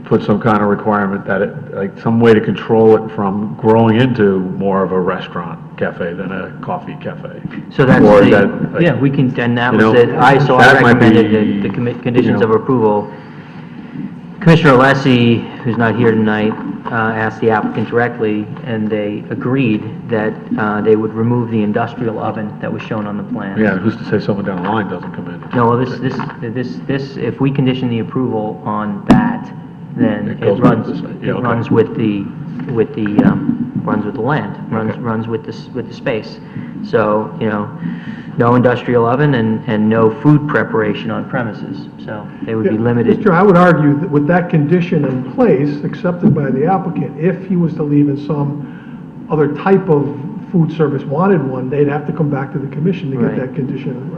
put some kind of requirement that it, like, some way to control it from growing into more of a restaurant cafe than a coffee cafe. So that's Or is that, like, we can, and that you was know, it. I that might recommended be, the conditions you of know. approval. Commissioner Alessi, who's not here tonight, asked the applicant directly, and they agreed that they would remove the industrial oven that was shown on the plan. Yeah, who's to say someone down the line doesn't come in? No, well, this, if we condition the approval on that, then It it goes runs, with this thing. Yeah, it okay. runs with the land, runs with the space. So, no industrial oven and no food preparation on premises, so they would be limited. Mr. I would argue that with that condition in place, accepted by the applicant, if he was to leave in some other type of food service wanted one, they'd have to come back to the commission to get Right. that condition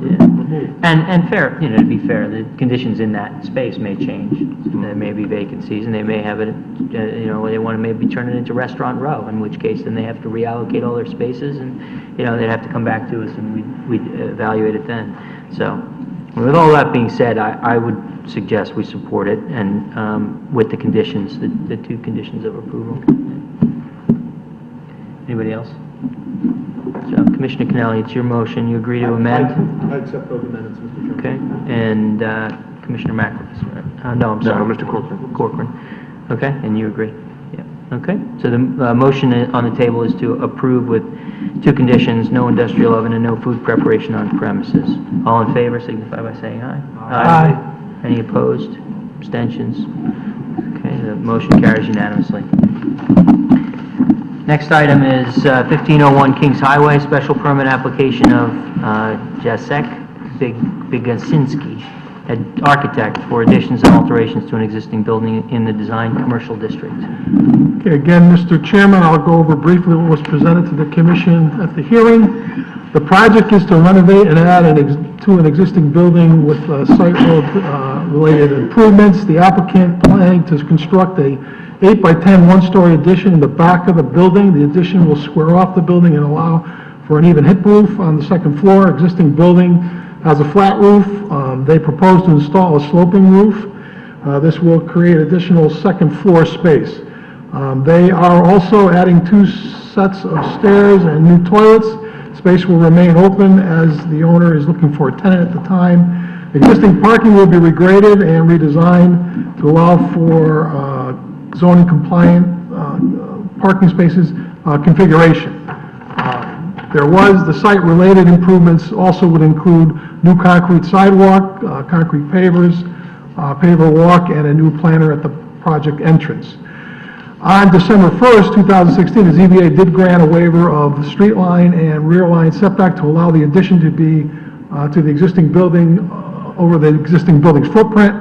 Yeah. removed. And fair, to be fair, the conditions in that space may change. There may be vacancies, and they may have it, they want to maybe turn it into Restaurant Row, in which case then they have to reallocate all their spaces, and, they'd have to come back to us, and we'd evaluate it then. So, with all that being said, I would suggest we support it, and with the conditions, the 2 conditions of approval. Anybody else? So, Commissioner Kennelly, it's your motion. You agree to amend? I accept those amendments, Mr. Chairman. Okay, and Commissioner Mackles, right? No, I'm sorry. No, Mr. Corcoran. Okay, and you agree? Yeah, okay. So the motion on the table is to approve with 2 conditions, no industrial oven and no food preparation on premises. All in favor signify by saying aye. Aye. Any opposed? Abstentions? Okay, the motion carries unanimously. Next item is 1501 Kings Highway, special permit application of Jacek Bigasinski, architect, for additions and alterations to an existing building in the design commercial district. Okay, again, Mr. Chairman, I'll go over briefly what was presented to the commission at the hearing. The project is to renovate and add to an existing building with site related improvements. The applicant planning to construct a 8 by 10 one-story addition in the back of the building. The addition will square off the building and allow for an even hip roof on the second floor. Existing building has a flat roof. They propose to install a sloping roof. This will create additional second floor space. They are also adding 2 sets of stairs and new toilets. Space will remain open as the owner is looking for a tenant at the time. Existing parking will be regraded and redesigned to allow for zoning compliant parking spaces configuration. There was, the site-related improvements also would include new concrete sidewalk, concrete pavers, paver walk, and a new planter at the project entrance. On December 1st, 2016, the ZBA did grant a waiver of the street line and rear line setback to allow the addition to be to the existing building over the existing building's footprint.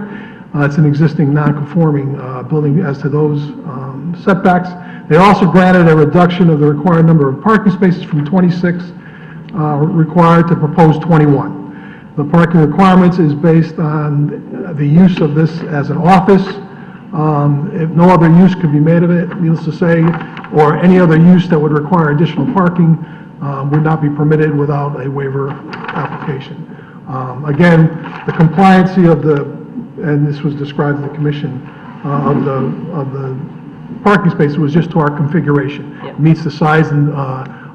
It's an existing non-conforming building as to those setbacks. They also granted a reduction of the required number of parking spaces from 26 required to proposed 21. The parking requirements is based on the use of this as an office. If no other use could be made of it, needless to say, or any other use that would require additional parking would not be permitted without a waiver application. Again, the compliancy of the, and this was described to the commission, of the parking space was just to our configuration. Yep. Meets the size and,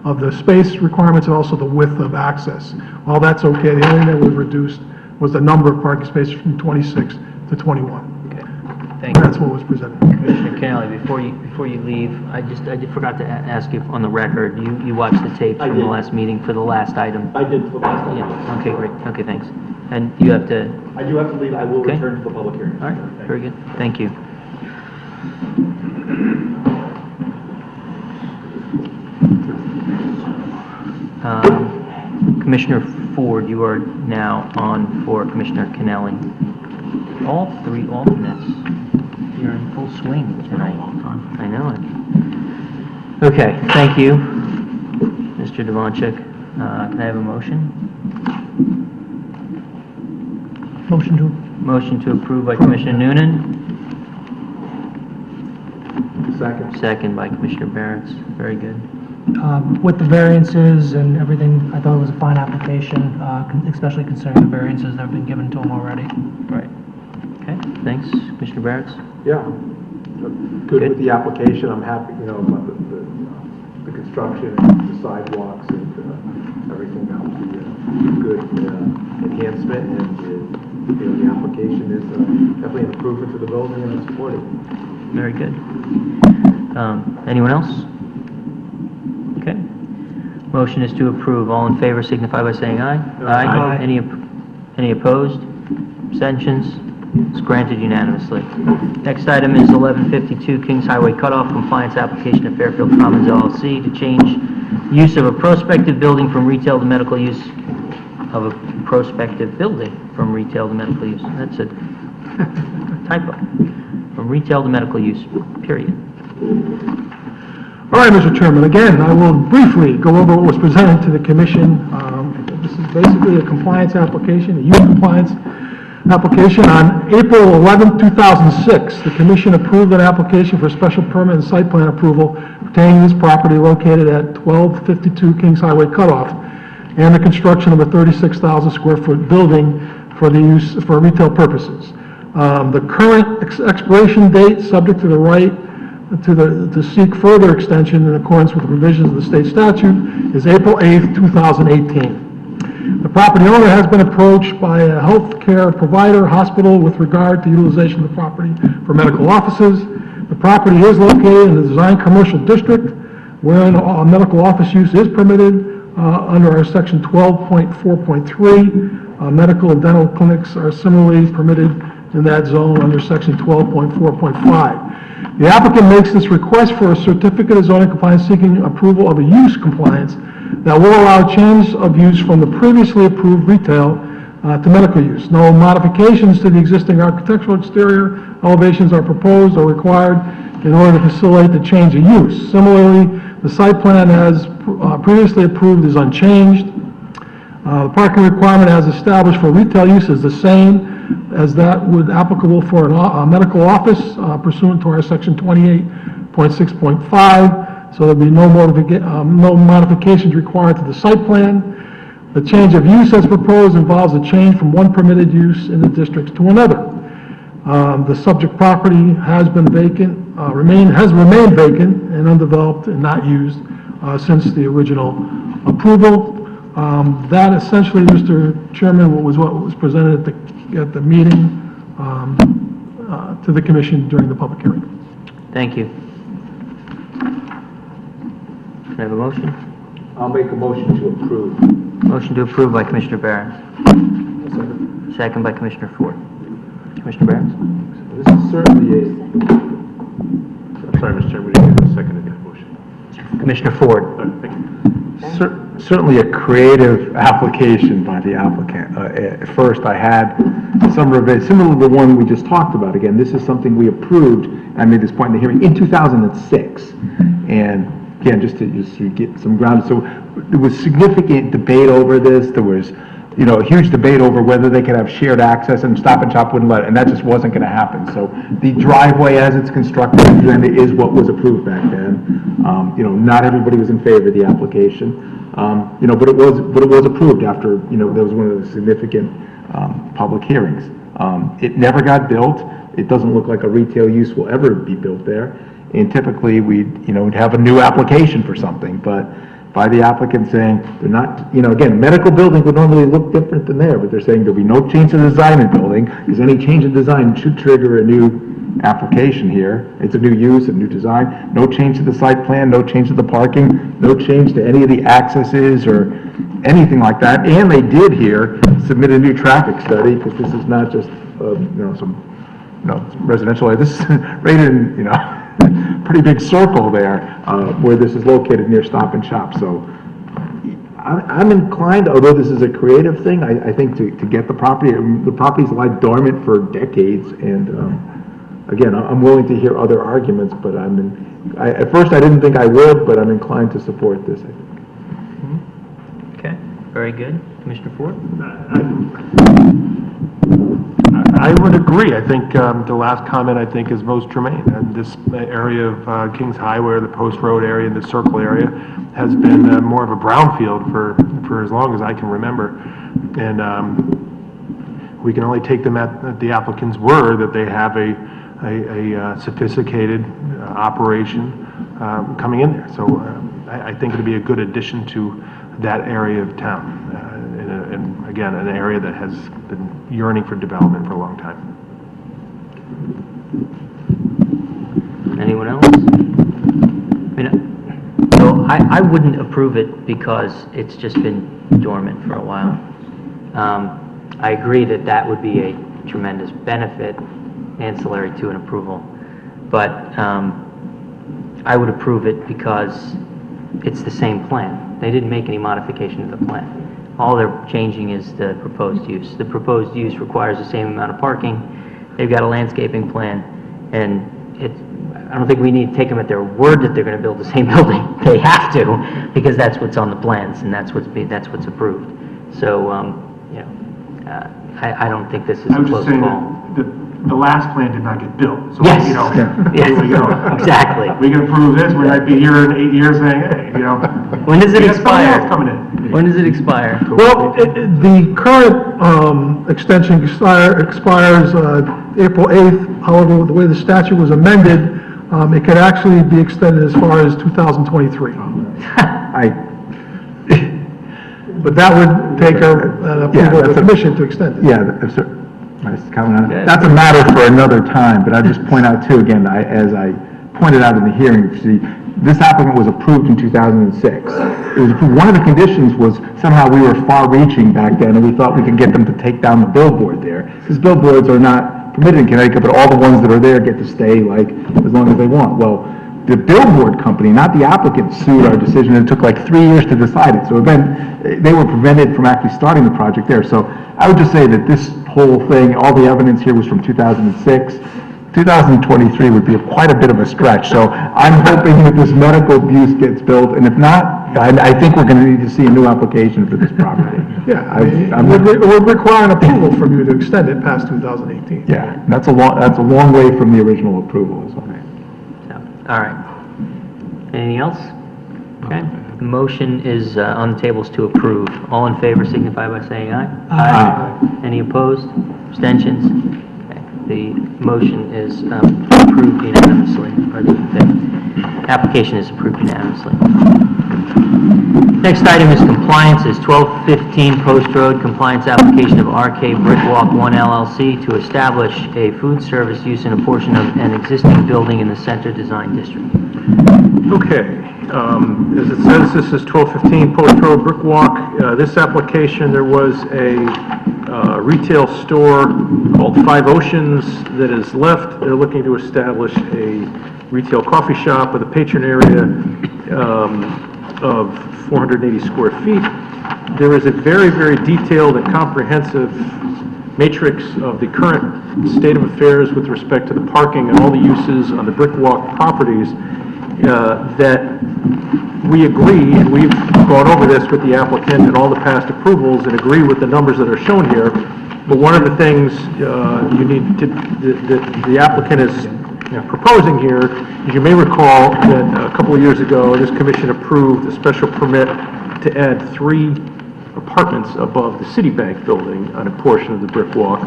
of the space requirements and also the width of access. All that's okay. The only thing that was reduced was the number of parking spaces from 26 to 21. Okay, thank you. That's what was presented. Commissioner Kennelly, before you leave, I forgot to ask you on the record, you watched the tapes from the last meeting for the last item? I did for the last item. Yeah, okay, great, okay, thanks. And you have to, I do have to leave, I will Okay. return to the public hearing. all right, very good, thank you. Commissioner Ford, you are now on for Commissioner Kennelly. All three alternates, you're in full swing tonight. I know it. Okay, thank you, Mr. Devonchik. Can I have a motion? Motion to, Motion to approve by Commissioner Noonan, Second. second by Commissioner Barretts. Very good. with the variances and everything, I thought it was a fine application, especially considering the variances that have been given to them already. Right. Okay, thanks. Commissioner Barretts? Yeah, Good. good with the application, I'm happy, about the construction, the sidewalks, and everything else. Good enhancement, and, the application is definitely an improvement to the building, and I support it. Very good. Anyone else? Okay. Motion is to approve. All in favor signify by saying aye. Aye. Any opposed? Abstentions? It's granted unanimously. Next item is 1152 Kings Highway Cutoff Compliance Application of Fairfield Commons LLC to change use of a prospective building from retail to medical use of a prospective building from retail to medical use. That's a typo. From retail to medical use, period. All right, Mr. Chairman, again, I will briefly go over what was presented to the commission. This is basically a compliance application, a use compliance application. On April 11, 2006, the commission approved an application for special permit and site plan approval pertaining to this property located at 1252 Kings Highway Cutoff and the construction of a 36,000 square foot building for the use for retail purposes. The current expiration date, subject to the right to seek further extension in accordance with the provisions of the state statute, is April 8th, 2018. The property owner has been approached by a healthcare provider, hospital, with regard to utilization of the property for medical offices. The property is located in the design commercial district, wherein a medical office use is permitted under our section 12.4.3. Medical and dental clinics are similarly permitted in that zone under section 12.4.5. The applicant makes this request for a certificate of zoning compliance seeking approval of a use compliance that will allow change of use from the previously approved retail to medical use. No modifications to the existing architectural exterior elevations are proposed or required in order to facilitate the change of use. Similarly, the site plan as previously approved is unchanged. The parking requirement as established for retail use is the same as that would applicable for a medical office pursuant to our section 28.6.5. So there'll be no modifications required to the site plan. The change of use as proposed involves a change from one permitted use in the district to another. The subject property has been vacant, has remained vacant and undeveloped and not used since the original approval. That essentially, Mr. Chairman, what was presented at the meeting to the commission during the public hearing. Thank you. Can I have a motion? I'll make a motion to approve. Motion to approve by Commissioner Barron. Second by Commissioner Ford. Commissioner Barron? This is certainly I'm sorry, Mr. Chairman, we didn't get a second to that motion. Commissioner Ford. Thank you. certainly a creative application by the applicant. At first, I had some revision, similar to the one we just talked about. Again, this is something we approved, I made this point in the hearing, in 2006. And again, just to get some ground, so there was significant debate over this. There was, a huge debate over whether they could have shared access, and Stop and Shop wouldn't let it, and that just wasn't going to happen. So the driveway as it's constructed is what was approved back then. Not everybody was in favor of the application, but it was approved after, there was one of the significant public hearings. It never got built. It doesn't look like a retail use will ever be built there. And typically, we'd have a new application for something, but by the applicant saying they're not, again, medical building would normally look different than there, but they're saying there'll be no change to the design in building, because any change in design should trigger a new application here. It's a new use, a new design, no change to the site plan, no change to the parking, no change to any of the accesses or anything like that. And they did here submit a new traffic study, because this is not just, some residential area. This is right in, pretty big circle there, where this is located near Stop and Shop. So I'm inclined, although this is a creative thing, I think to get the property's lied dormant for decades. And again, I'm willing to hear other arguments, but at first I didn't think I would, but I'm inclined to support this, I think. Okay, very good. Commissioner Ford? I would agree. I think the last comment, I think, is most germane. And this area of Kings Highway, or the Post Road area, and the Circle area, has been more of a brownfield for as long as I can remember. And we can only take them at the applicant's word that they have a sophisticated operation coming in there. So I think it'd be a good addition to that area of town. And again, an area that has been yearning for development for a long time. Anyone else? So I wouldn't approve it because it's just been dormant for a while. I agree that would be a tremendous benefit ancillary to an approval, but I would approve it because it's the same plan. They didn't make any modification to the plan. All they're changing is the proposed use. The proposed use requires the same amount of parking. They've got a landscaping plan, and I don't think we need to take them at their word that they're going to build the same building. They have to, because that's what's on the plans, and that's what's approved. So, I don't think this is a close call. The last plan did not get built. So, Yes. Yes. Here we go. Exactly. We can approve this, we might be here in 8 years saying, hey, When does it we got somebody expire? else coming in. When does it expire? Well, the current extension expires April 8th. However, the way the statute was amended, it could actually be extended as far as 2023. But that would take an approval of the commission to extend it. Yeah, nice comment on it. That's a matter for another time, but I'll just point out too, again, as I pointed out in the hearing, see, this applicant was approved in 2006. It was approved. One of the conditions was somehow we were far-reaching back then, and we thought we could get them to take down the billboard there, because billboards are not permitted in Connecticut, but all the ones that are there get to stay as long as they want. Well, the billboard company, not the applicant, sued our decision, and it took like 3 years to decide it. So then they were prevented from actually starting the project there. So I would just say that this whole thing, all the evidence here was from 2006. 2023 would be quite a bit of a stretch. So I'm hoping that this medical use gets built, and if not, I think we're going to need to see a new application for this property. Yeah, it would require an approval from you to extend it past 2018. Yeah, that's a long way from the original approval. All right. Anything else? Okay. The motion is on the tables to approve. All in favor signify by saying aye. Aye. Any opposed? Abstentions? Okay. The motion is approved unanimously, or the application is approved unanimously. Next item is compliances, 1215 Post Road, compliance application of RK Brickwalk 1 LLC to establish a food service use in a portion of an existing building in the Center Design District. Okay, as it says, this is 1215 Post Road Brickwalk. This application, there was a retail store called Five Oceans that is left. They're looking to establish a retail coffee shop with a patron area. of 480 square feet. There is a very, very detailed and comprehensive matrix of the current state of affairs with respect to the parking and all the uses on the Brick Walk properties that we agree, and we've gone over this with the applicant and all the past approvals and agree with the numbers that are shown here. But one of the things you need to, that the applicant is proposing here, is you may recall that a couple of years ago, this commission approved a special permit to add 3 apartments above the Citibank building on a portion of the Brick Walk.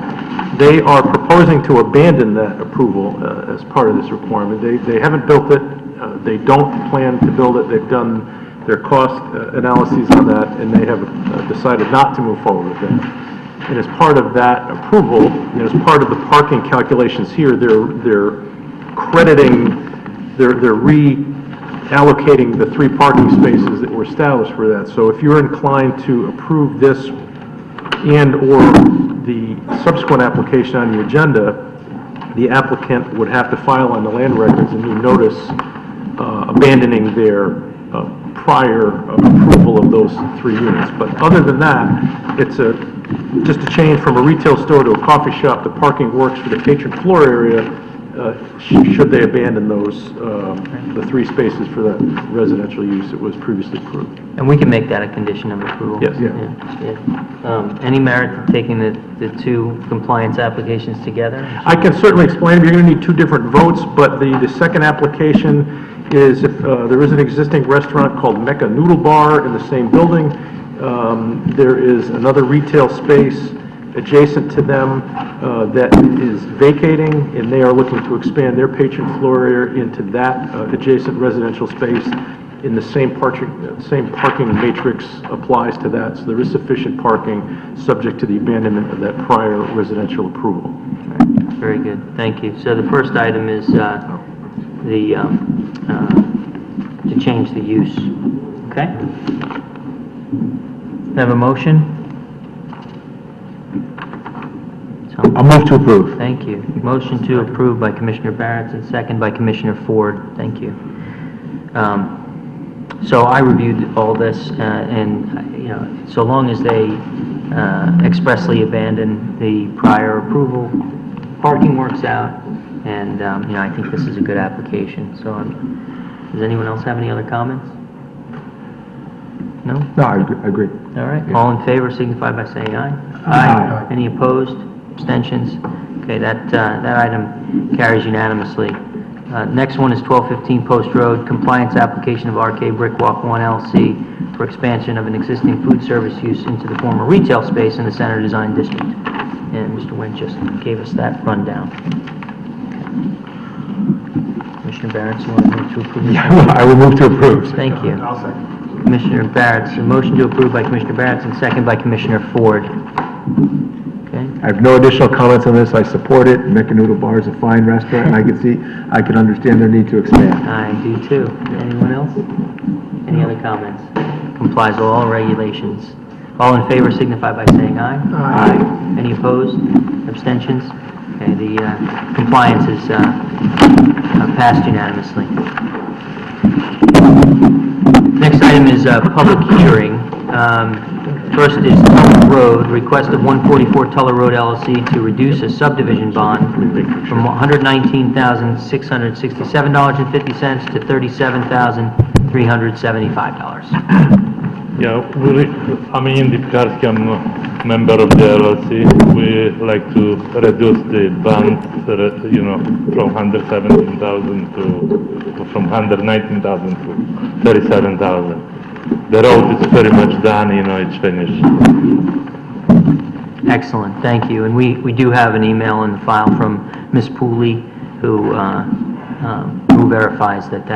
They are proposing to abandon that approval as part of this requirement. They haven't built it. They don't plan to build it. They've done their cost analyses on that, and they have decided not to move forward with that. And as part of that approval, and as part of the parking calculations here, they're crediting, they're reallocating the 3 parking spaces that were established for that. So if you're inclined to approve this and/or the subsequent application on the agenda, the applicant would have to file on the land records a new notice abandoning their prior approval of those 3 units. But other than that, it's just a change from a retail store to a coffee shop. The parking works for the patron floor area, should they abandon those, the 3 spaces for that residential use that was previously approved. And we can make that a condition of approval. Yes. Yeah. Any merit to taking the 2 compliance applications together? I can certainly explain, you're going to need 2 different votes, but the second application is if there is an existing restaurant called Mecca Noodle Bar in the same building. There is another retail space adjacent to them that is vacating, and they are looking to expand their patron floor area into that adjacent residential space. In the same parking matrix applies to that, so there is sufficient parking subject to the abandonment of that prior residential approval. Very good, thank you. So the first item is to change the use, okay? Have a motion? I'll move to approve. Thank you. Motion to approve by Commissioner Barrett and second by Commissioner Ford. Thank you. So I reviewed all this, and, you know, so long as they expressly abandon the prior approval, parking works out, and, you know, I think this is a good application. So does anyone else have any other comments? No? No, I agree. All right, all in favor signify by saying aye. Aye. Any opposed, abstentions? Okay, that item carries unanimously. Next one is 1215 Post Road, compliance application of RK Brick Walk 1 LC for expansion of an existing food service use into the former retail space in the Center Design District. And Mr. Wynn just gave us that rundown. Commissioner Barrett, you want to move to approve? Yeah, I will move to approve. Thank you. Commissioner Barrett, a motion to approve by Commissioner Barrett and second by Commissioner Ford. Okay. I have no additional comments on this. I support it. Mecca Noodle Bar is a fine restaurant, and I can understand their need to expand. I do too. Anyone else? Any other comments? Complies with all regulations. All in favor signify by saying aye. Aye. Any opposed? Abstentions? Okay, the compliance is passed unanimously. Next item is a public hearing. First is Tuller Road, request of 144 Tuller Road LLC to reduce a subdivision bond from $119,667.50 to $37,375. Yeah, I'm Indy Pikarsky, I'm a member of the LLC. We like to reduce the bond, you know, from 117,000 to, from 119,000 to 37,000. The road is very much done, you know, it's finished. Excellent, thank you. And we do have an email in the file from Ms. Pooley, who verifies that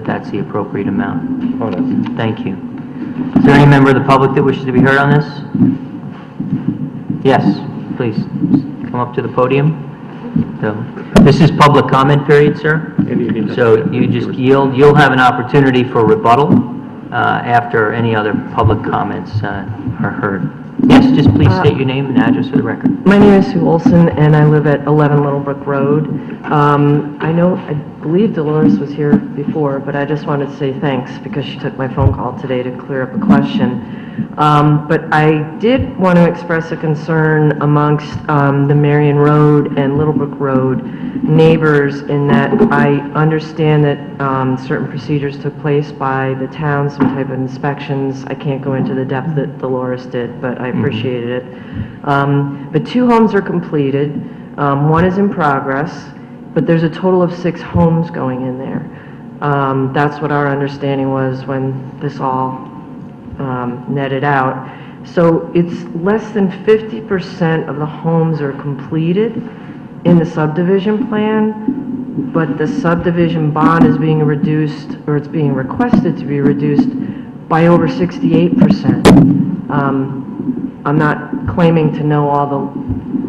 that's the appropriate amount. All right. Thank you. Is there any member of the public that wishes to be heard on this? Yes, please, come up to the podium. So, this is public comment period, sir. So you just yield, you'll have an opportunity for rebuttal after any other public comments are heard. Yes, just please state your name and address for the record. My name is Sue Olson, and I live at 11 Little Brook Road. I believe Dolores was here before, but I just wanted to say thanks because she took my phone call today to clear up a question. But I did want to express a concern amongst the Marion Road and Littlebrook Road neighbors in that I understand that certain procedures took place by the town, some type of inspections. I can't go into the depth that Dolores did, but I appreciated it. But 2 homes are completed, 1 is in progress, but there's a total of 6 homes going in there. That's what our understanding was when this all netted out. So it's less than 50% of the homes are completed in the subdivision plan, but the subdivision bond is being reduced, or it's being requested to be reduced by over 68%. I'm not claiming to know all the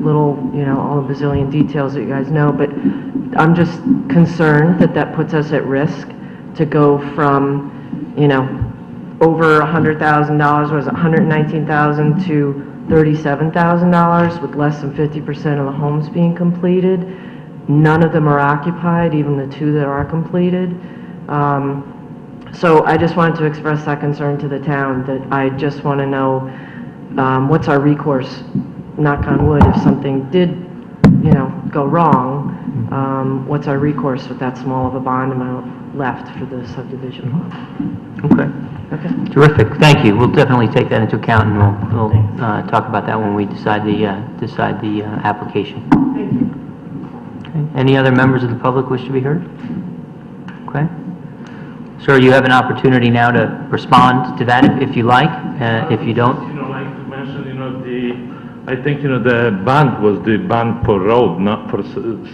little, all the bazillion details that you guys know, but I'm just concerned that that puts us at risk to go from, over $100,000, was it $119,000 to $37,000 with less than 50% of the homes being completed. None of them are occupied, even the 2 that are completed. So I just wanted to express that concern to the town, that I just want to know what's our recourse, knock on wood, if something did, go wrong, what's our recourse with that small of a bond amount left for the subdivision loan? Okay. Okay. Terrific, thank you. We'll definitely take that into account, and we'll talk about that when we decide the application. Thank you. Okay. Any other members of the public wish to be heard? Okay. Sir, you have an opportunity now to respond to that if you like. If you don't, Like to mention, I think, the band was the band for road, not for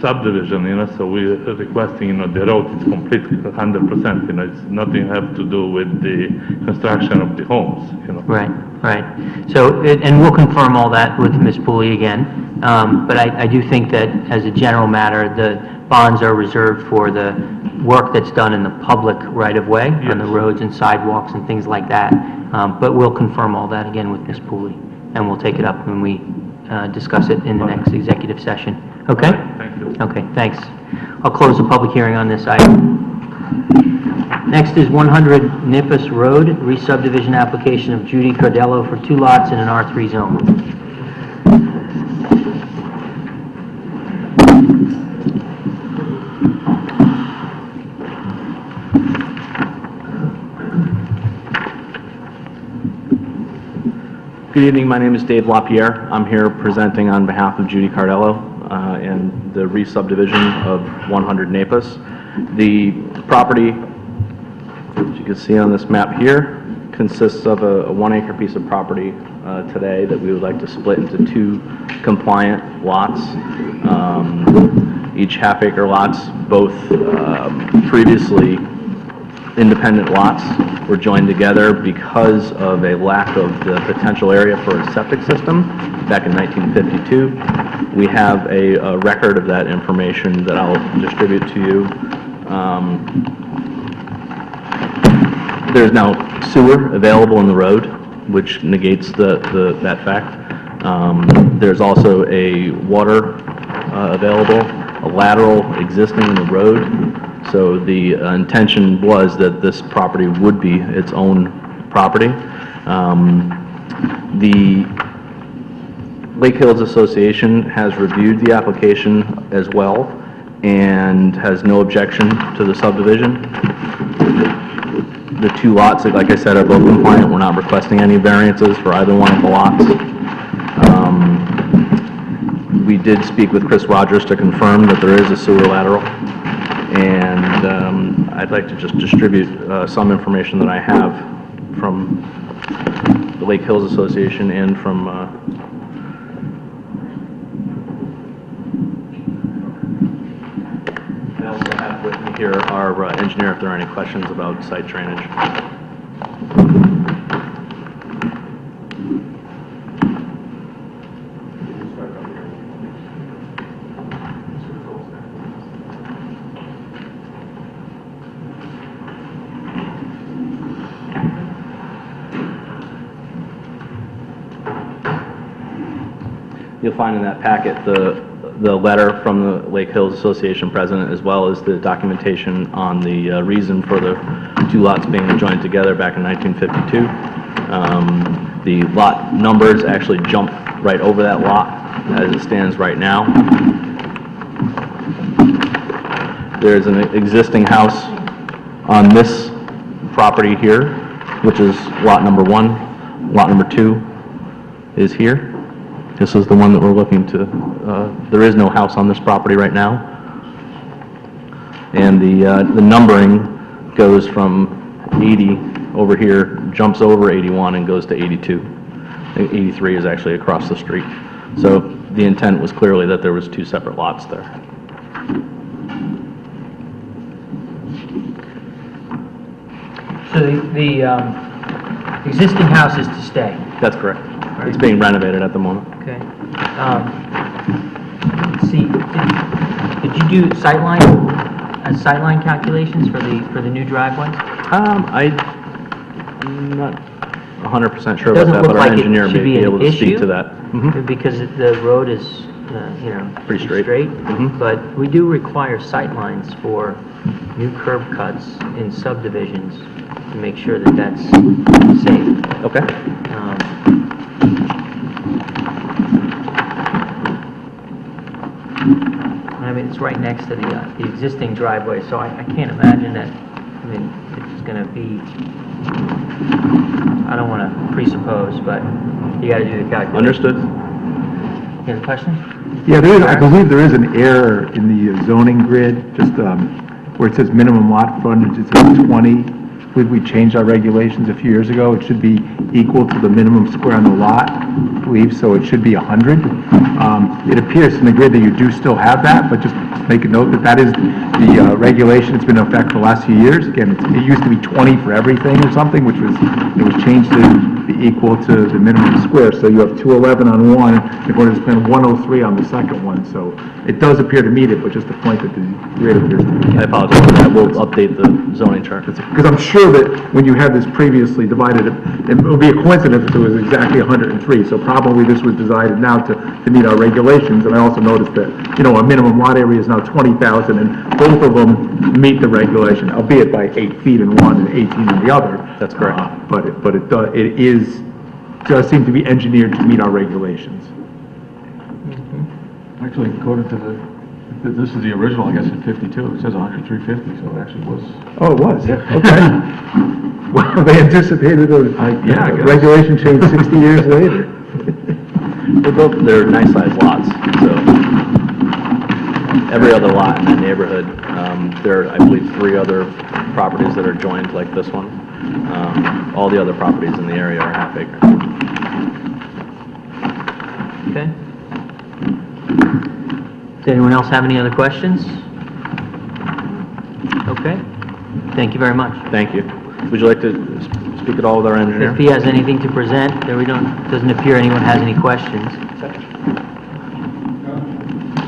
subdivision, so we're requesting, the road is complete 100%, it's nothing have to do with the construction of the homes, Right. So, and we'll confirm all that with Ms. Pooley again. But I do think that as a general matter, the bonds are reserved for the work that's done in the public right-of-way, on the roads and sidewalks and things like that. But we'll confirm all that again with Ms. Pooley, and we'll take it up when we discuss it in the next executive session. Okay? Thank you. Okay, thanks. I'll close the public hearing on this item. Next is 100 Nippus Road, re-subdivision application of Judy Cardello for 2 lots in an R3 zone. Good evening, my name is Dave LaPierre. I'm here presenting on behalf of Judy Cardello and the re-subdivision of 100 Naples. The property, as you can see on this map here, consists of a 1-acre piece of property today that we would like to split into 2 compliant lots. Each half-acre lots, both previously independent lots, were joined together because of a lack of the potential area for a septic system back in 1952. We have a record of that information that I'll distribute to you. There's now sewer available in the road, which negates that fact. There's also a water available, a lateral existing in the road. So the intention was that this property would be its own property. The Lake Hills Association has reviewed the application as well and has no objection to the subdivision. The 2 lots, like I said, are both compliant. We're not requesting any variances for either one of the lots. We did speak with Chris Rogers to confirm that there is a sewer lateral. And I'd like to just distribute some information that I have from the Lake Hills Association and from I also have with me here our engineer if there are any questions about site drainage. You'll find in that packet the the letter from the Lake Hills Association president, as well as the documentation on the reason for the two lots being joined together back in 1952. The lot numbers actually jump right over that lot as it stands right now. There's an existing house on this property here, which is lot number 1. Lot number 2 is here. This is the one that we're looking to, there is no house on this property right now. And the numbering goes from 80 over here, jumps over 81 and goes to 82. 83 is actually across the street. So the intent was clearly that there was 2 separate lots there. So the existing house is to stay? That's correct. It's being renovated at the moment. Okay. Let's see, did you do sightline calculations for the new driveway? I'm not 100% sure about Doesn't that, look but our like it engineer should may be be an able to speak issue, to that. Because the road is, you know, Pretty straight. Mhm. But we do require sightlines for new curb cuts in subdivisions to make sure that that's safe. Okay. I mean, it's right next to the existing driveway, so I can't imagine that, I mean, it's gonna be, I don't wanna presuppose, but you gotta do the calculation. Understood. You have a question? Yeah, I believe there is an error in the zoning grid, just where it says minimum lot frontage, it says 20. I believe we changed our regulations a few years ago. It should be equal to the minimum square on the lot, I believe, so it should be 100. It appears in the grid that you do still have that, but just make a note that that is the regulation. It's been in effect for the last few years. Again, it used to be 20 for everything or something, which was, it was changed to be equal to the minimum square. So you have 211 on one, you're going to spend 103 on the second one. So it does appear to meet it, but just the point that the grid appears to be. I apologize for that. We'll update the zoning chart. Because I'm sure that when you had this previously divided, it would be a coincidence if it was exactly 103. So probably this was decided now to meet our regulations. And I also noticed that, you know, our minimum lot area is now 20,000, and both of them meet the regulation, albeit by 8 feet in one and 18 in the other. That's correct. But it does seem to be engineered to meet our regulations. Actually, according to this is the original, I guess, in 52. It says 103.50, so it actually was. Oh, it was? Okay. Well, they anticipated a yeah, I guess. regulation change 60 years later. They're nice sized lots, so every other lot in the neighborhood, there are, I believe, 3 other properties that are joined like this one. All the other properties in the area are half acre. Okay. Does anyone else have any other questions? Okay. Thank you very much. Thank you. Would you like to speak at all with our engineer? If he has anything to present, then doesn't appear anyone has any questions.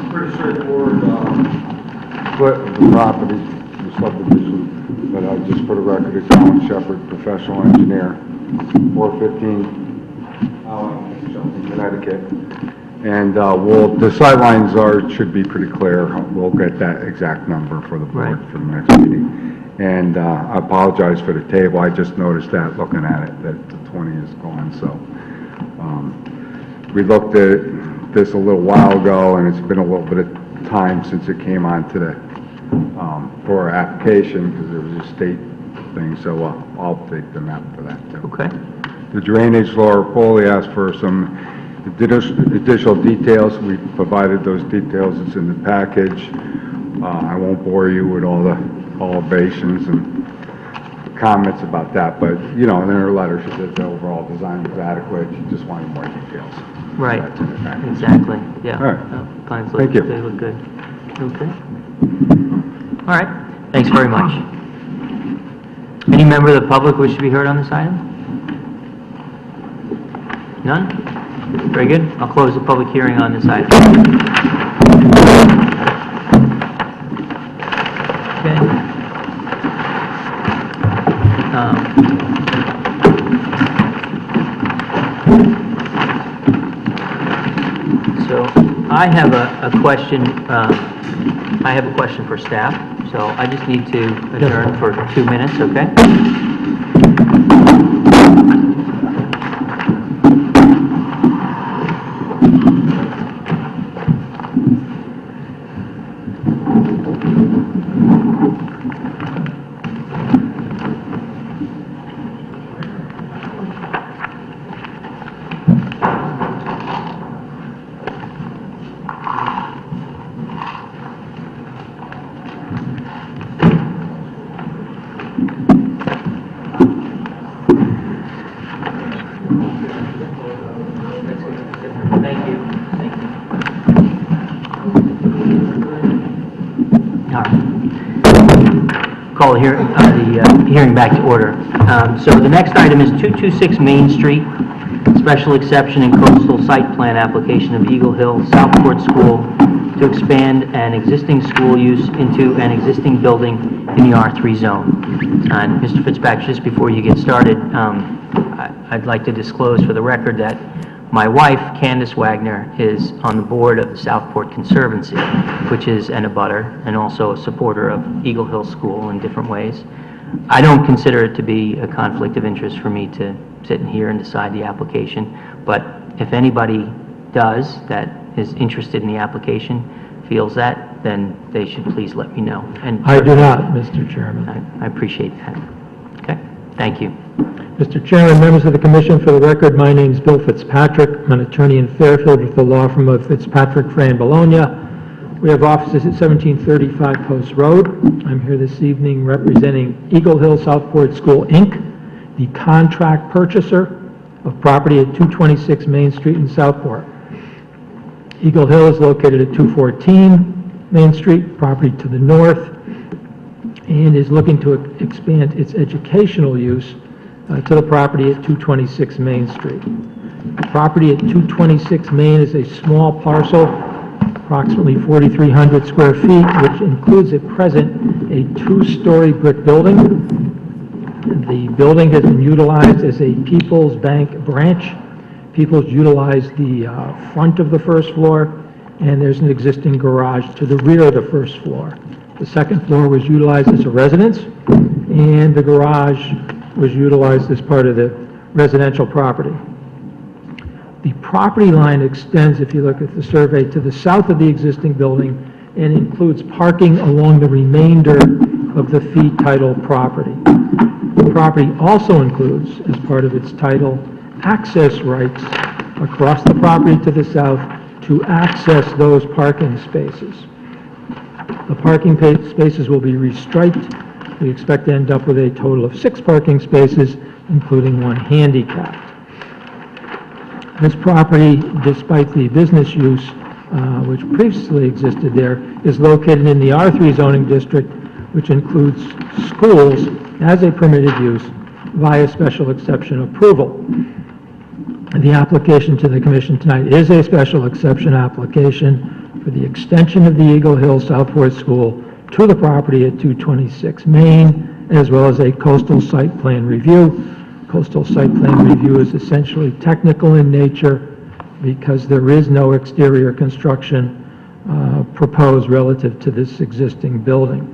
Pretty straightforward, split of the property, the subdivision, but just for the record, it's Alan Shepard, professional engineer, 415 Shelton, Connecticut. And the sidelines should be pretty clear. We'll get that exact number for the board for the next meeting. And I apologize for the table. I just noticed that looking at it, that the 20 is gone. So we looked at this a little while ago, and it's been a little bit of time since it came on to the for our application because there was a state thing. So I'll take the map for that too. Okay. The drainage, Laura Foley asked for some additional details. We provided those details. It's in the package. I won't bore you with all the elevations and comments about that, but, you know, in her letter, she said the overall design was adequate. She just wanted more details. Right. That's in the package. Exactly. Yeah. All right. Plans Thank you. They look good. Okay. All right. Thanks very much. Any member of the public wish to be heard on this item? None? Very good. I'll close the public hearing on this item. Okay. So I have a question, I have a question for staff, so I just need to adjourn for 2 minutes, okay? Thank you. Thank you. All right. Call the hearing back to order. So the next item is 226 Main Street, special exception and coastal site plan application of Eagle Hill Southport School to expand an existing school use into an existing building in the R3 zone. And Mr. Fitzpatrick, just before you get started, I'd like to disclose for the record that my wife, Candace Wagner, is on the board of the Southport Conservancy, which is an abutter and also a supporter of Eagle Hill School in different ways. I don't consider it to be a conflict of interest for me to sit in here and decide the application, but if anybody does that is interested in the application, feels that, then they should please let me know. And I do not, Mr. Chairman. I appreciate that. Okay, thank you. Mr. Chairman, members of the commission, for the record, my name is Bill Fitzpatrick. I'm an attorney in Fairfield with the law firm of Fitzpatrick, Fran, Bologna. We have offices at 1735 Post Road. I'm here this evening representing Eagle Hill Southport School, Inc., the contract purchaser of property at 226 Main Street in Southport. Eagle Hill is located at 214 Main Street, property to the north, and is looking to expand its educational use to the property at 226 Main Street. The property at 226 Main is a small parcel, approximately 4,300 square feet, which includes at present a two-story brick building. The building has been utilized as a People's Bank branch. People's utilized the front of the first floor, and there's an existing garage to the rear of the first floor. The second floor was utilized as a residence, and the garage was utilized as part of the residential property. The property line extends, if you look at the survey, to the south of the existing building and includes parking along the remainder of the fee title property. The property also includes, as part of its title, access rights across the property to the south to access those parking spaces. The parking spaces will be restriped. We expect to end up with a total of 6 parking spaces, including 1 handicapped. This property, despite the business use which previously existed there, is located in the R3 zoning district, which includes schools as a permitted use via special exception approval. The application to the commission tonight is a special exception application for the extension of the Eagle Hill Southport School to the property at 226 Main, as well as a coastal site plan review. Coastal site plan review is essentially technical in nature because there is no exterior construction proposed relative to this existing building.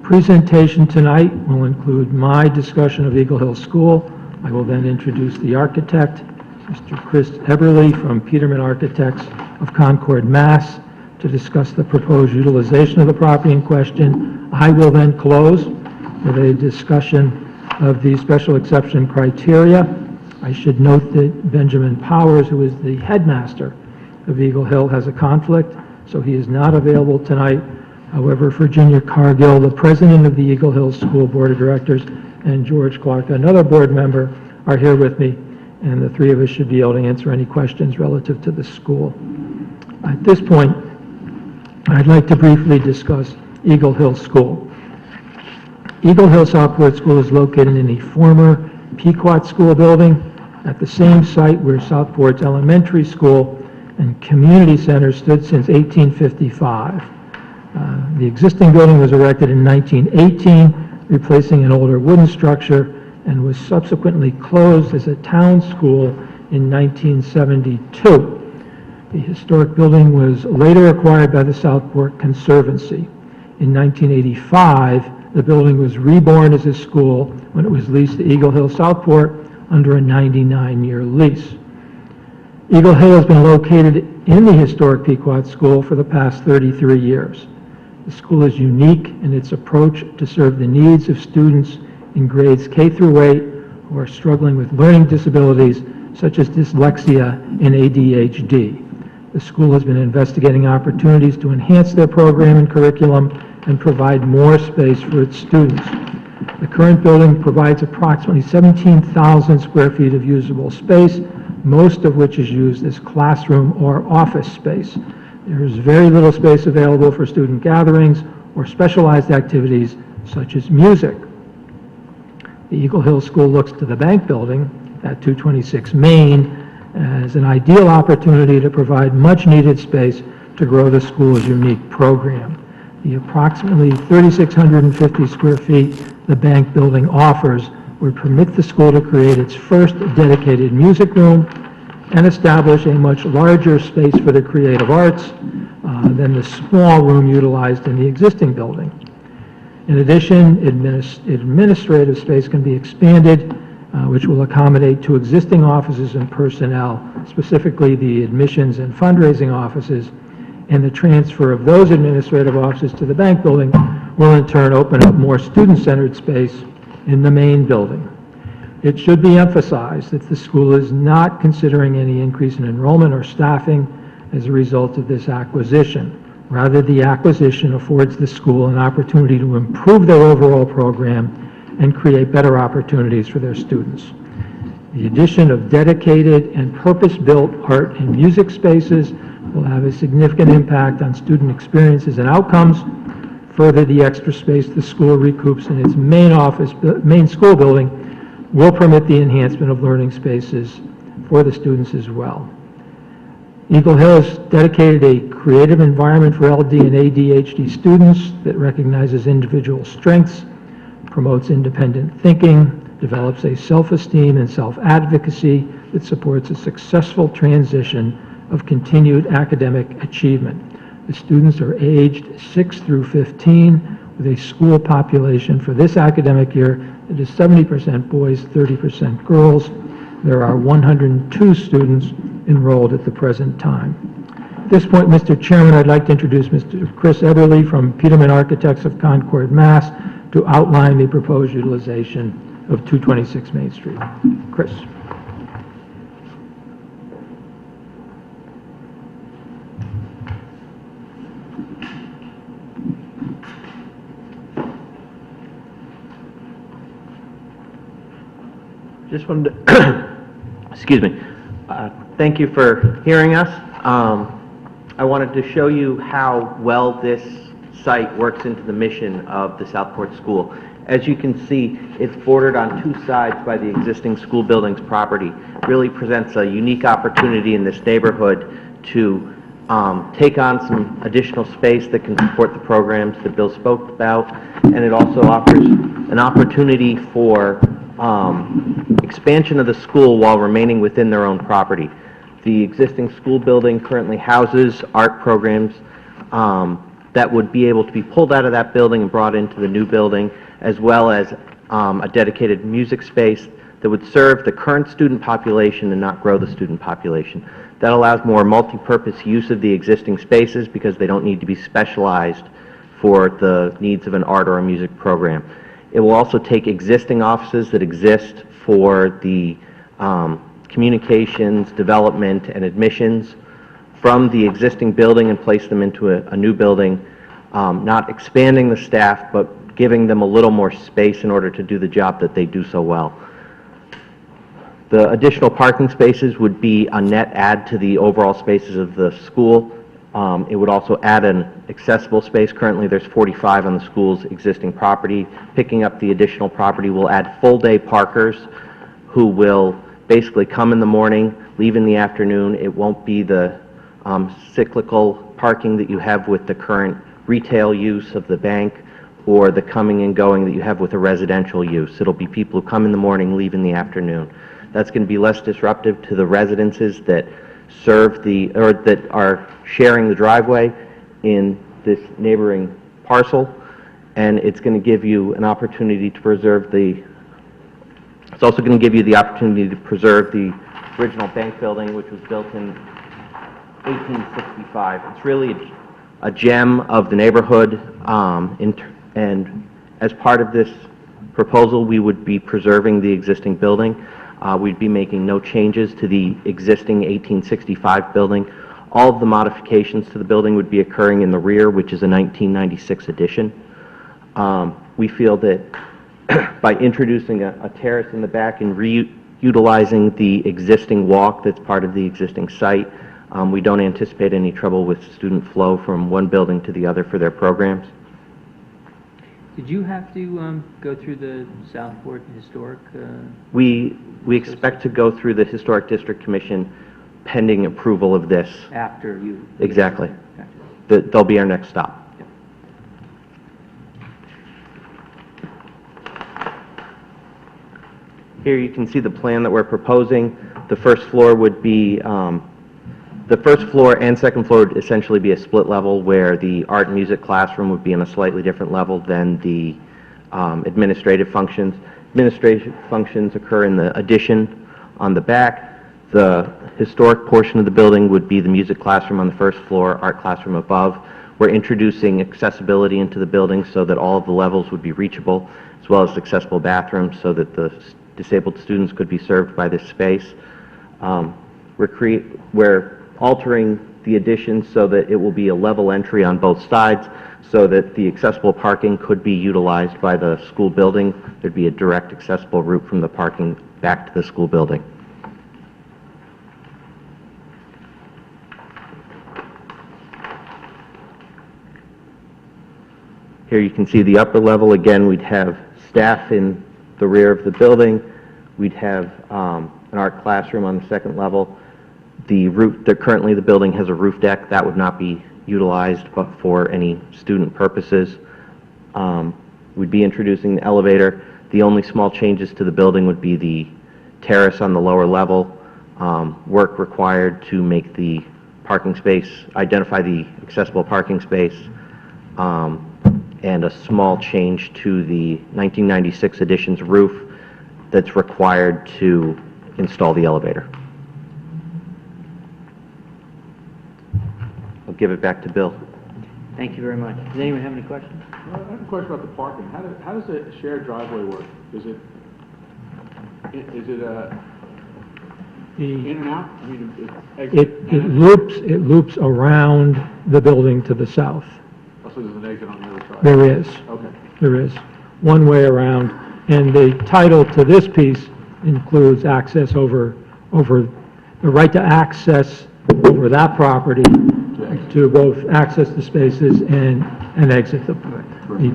Presentation tonight will include my discussion of Eagle Hill School. I will then introduce the architect, Mr. Chris Eberly from Peterman Architects of Concord, Mass., to discuss the proposed utilization of the property in question. I will then close with a discussion of the special exception criteria. I should note that Benjamin Powers, who is the headmaster of Eagle Hill, has a conflict, so he is not available tonight. However, Virginia Cargill, the president of the Eagle Hill School Board of Directors, and George Clark, another board member, are here with me, and the 3 of us should be able to answer any questions relative to the school. At this point, I'd like to briefly discuss Eagle Hill School. Eagle Hill Southport School is located in the former Pequot School building at the same site where Southport's elementary school and community center stood since 1855. The existing building was erected in 1918, replacing an older wooden structure, and was subsequently closed as a town school in 1972. The historic building was later acquired by the Southport Conservancy. In 1985, the building was reborn as a school when it was leased to Eagle Hill Southport under a 99-year lease. Eagle Hill has been located in the historic Pequot School for the past 33 years. The school is unique in its approach to serve the needs of students in grades K through 8 who are struggling with learning disabilities such as dyslexia and ADHD. The school has been investigating opportunities to enhance their program and curriculum and provide more space for its students. The current building provides approximately 17,000 square feet of usable space, most of which is used as classroom or office space. There is very little space available for student gatherings or specialized activities such as music. The Eagle Hill School looks to the bank building at 226 Main as an ideal opportunity to provide much-needed space to grow the school's unique program. The approximately 3,650 square feet the bank building offers would permit the school to create its first dedicated music room and establish a much larger space for the creative arts than the small room utilized in the existing building. In addition, administrative space can be expanded, which will accommodate two existing offices and personnel, specifically the admissions and fundraising offices, and the transfer of those administrative offices to the bank building will in turn open up more student-centered space in the main building. It should be emphasized that the school is not considering any increase in enrollment or staffing as a result of this acquisition. Rather, the acquisition affords the school an opportunity to improve their overall program and create better opportunities for their students. The addition of dedicated and purpose-built art and music spaces will have a significant impact on student experiences and outcomes. Further, the extra space the school recoups in its main school building will permit the enhancement of learning spaces for the students as well. Eagle Hill has dedicated a creative environment for LD and ADHD students that recognizes individual strengths, promotes independent thinking, develops a self-esteem and self-advocacy that supports a successful transition of continued academic achievement. The students are aged 6 through 15 with a school population for this academic year that is 70% boys, 30% girls. There are 102 students enrolled at the present time. At this point, Mr. Chairman, I'd like to introduce Mr. Chris Eberly from Peterman Architects of Concord, Mass. to outline the proposed utilization of 226 Main Street. Chris. Just wanted to, excuse me, thank you for hearing us. I wanted to show you how well this site works into the mission of the Southport School. As you can see, it's bordered on two sides by the existing school building's property. Really presents a unique opportunity in this neighborhood to take on some additional space that can support the programs that Bill spoke about, and it also offers an opportunity for expansion of the school while remaining within their own property. The existing school building currently houses art programs that would be able to be pulled out of that building and brought into the new building, as well as a dedicated music space that would serve the current student population and not grow the student population. That allows more multi-purpose use of the existing spaces because they don't need to be specialized for the needs of an art or a music program. It will also take existing offices that exist for the communications, development, and admissions from the existing building and place them into a new building, not expanding the staff, but giving them a little more space in order to do the job that they do so well. The additional parking spaces would be a net add to the overall spaces of the school. It would also add an accessible space. Currently, there's 45 on the school's existing property. Picking up the additional property will add full-day parkers who will basically come in the morning, leave in the afternoon. It won't be the cyclical parking that you have with the current retail use of the bank or the coming and going that you have with a residential use. It'll be people who come in the morning, leave in the afternoon. That's going to be less disruptive to the residences that serve or that are sharing the driveway in this neighboring parcel, and it's going to give you an opportunity to preserve it's also going to give you the opportunity to preserve the original bank building, which was built in 1865. It's really a gem of the neighborhood, and as part of this proposal, we would be preserving the existing building. We'd be making no changes to the existing 1865 building. All of the modifications to the building would be occurring in the rear, which is a 1996 addition. We feel that by introducing a terrace in the back and reutilizing the existing walk that's part of the existing site, we don't anticipate any trouble with student flow from one building to the other for their programs. Did you have to go through the Southport Historic? We expect to go through the Historic District Commission pending approval of this. After you? Exactly. Gotcha. They'll be our next stop. Here you can see the plan that we're proposing. The first floor would be, the first floor and second floor would essentially be a split level where the art and music classroom would be in a slightly different level than the administrative functions. Administrative functions occur in the addition on the back. The historic portion of the building would be the music classroom on the first floor, art classroom above. We're introducing accessibility into the building so that all of the levels would be reachable, as well as accessible bathrooms so that the disabled students could be served by this space. We're altering the addition so that it will be a level entry on both sides so that the accessible parking could be utilized by the school building. There'd be a direct accessible route from the parking back to the school building. Here you can see the upper level. Again, we'd have staff in the rear of the building. We'd have an art classroom on the second level. Currently the building has a roof deck that would not be utilized but for any student purposes. We'd be introducing the elevator. The only small changes to the building would be the terrace on the lower level, work required to make the parking space, identify the accessible parking space, and a small change to the 1996 addition's roof that's required to install the elevator. I'll give it back to Bill. Thank you very much. Does anyone have any questions? I have a question about the parking. How does a shared driveway work? Is it in and out? I mean, It loops around the building to the south. Also, there's an exit on the other side? There is. Okay. There is. One way around. And the title to this piece includes access over the right to access over that property to both access the spaces and exit the property.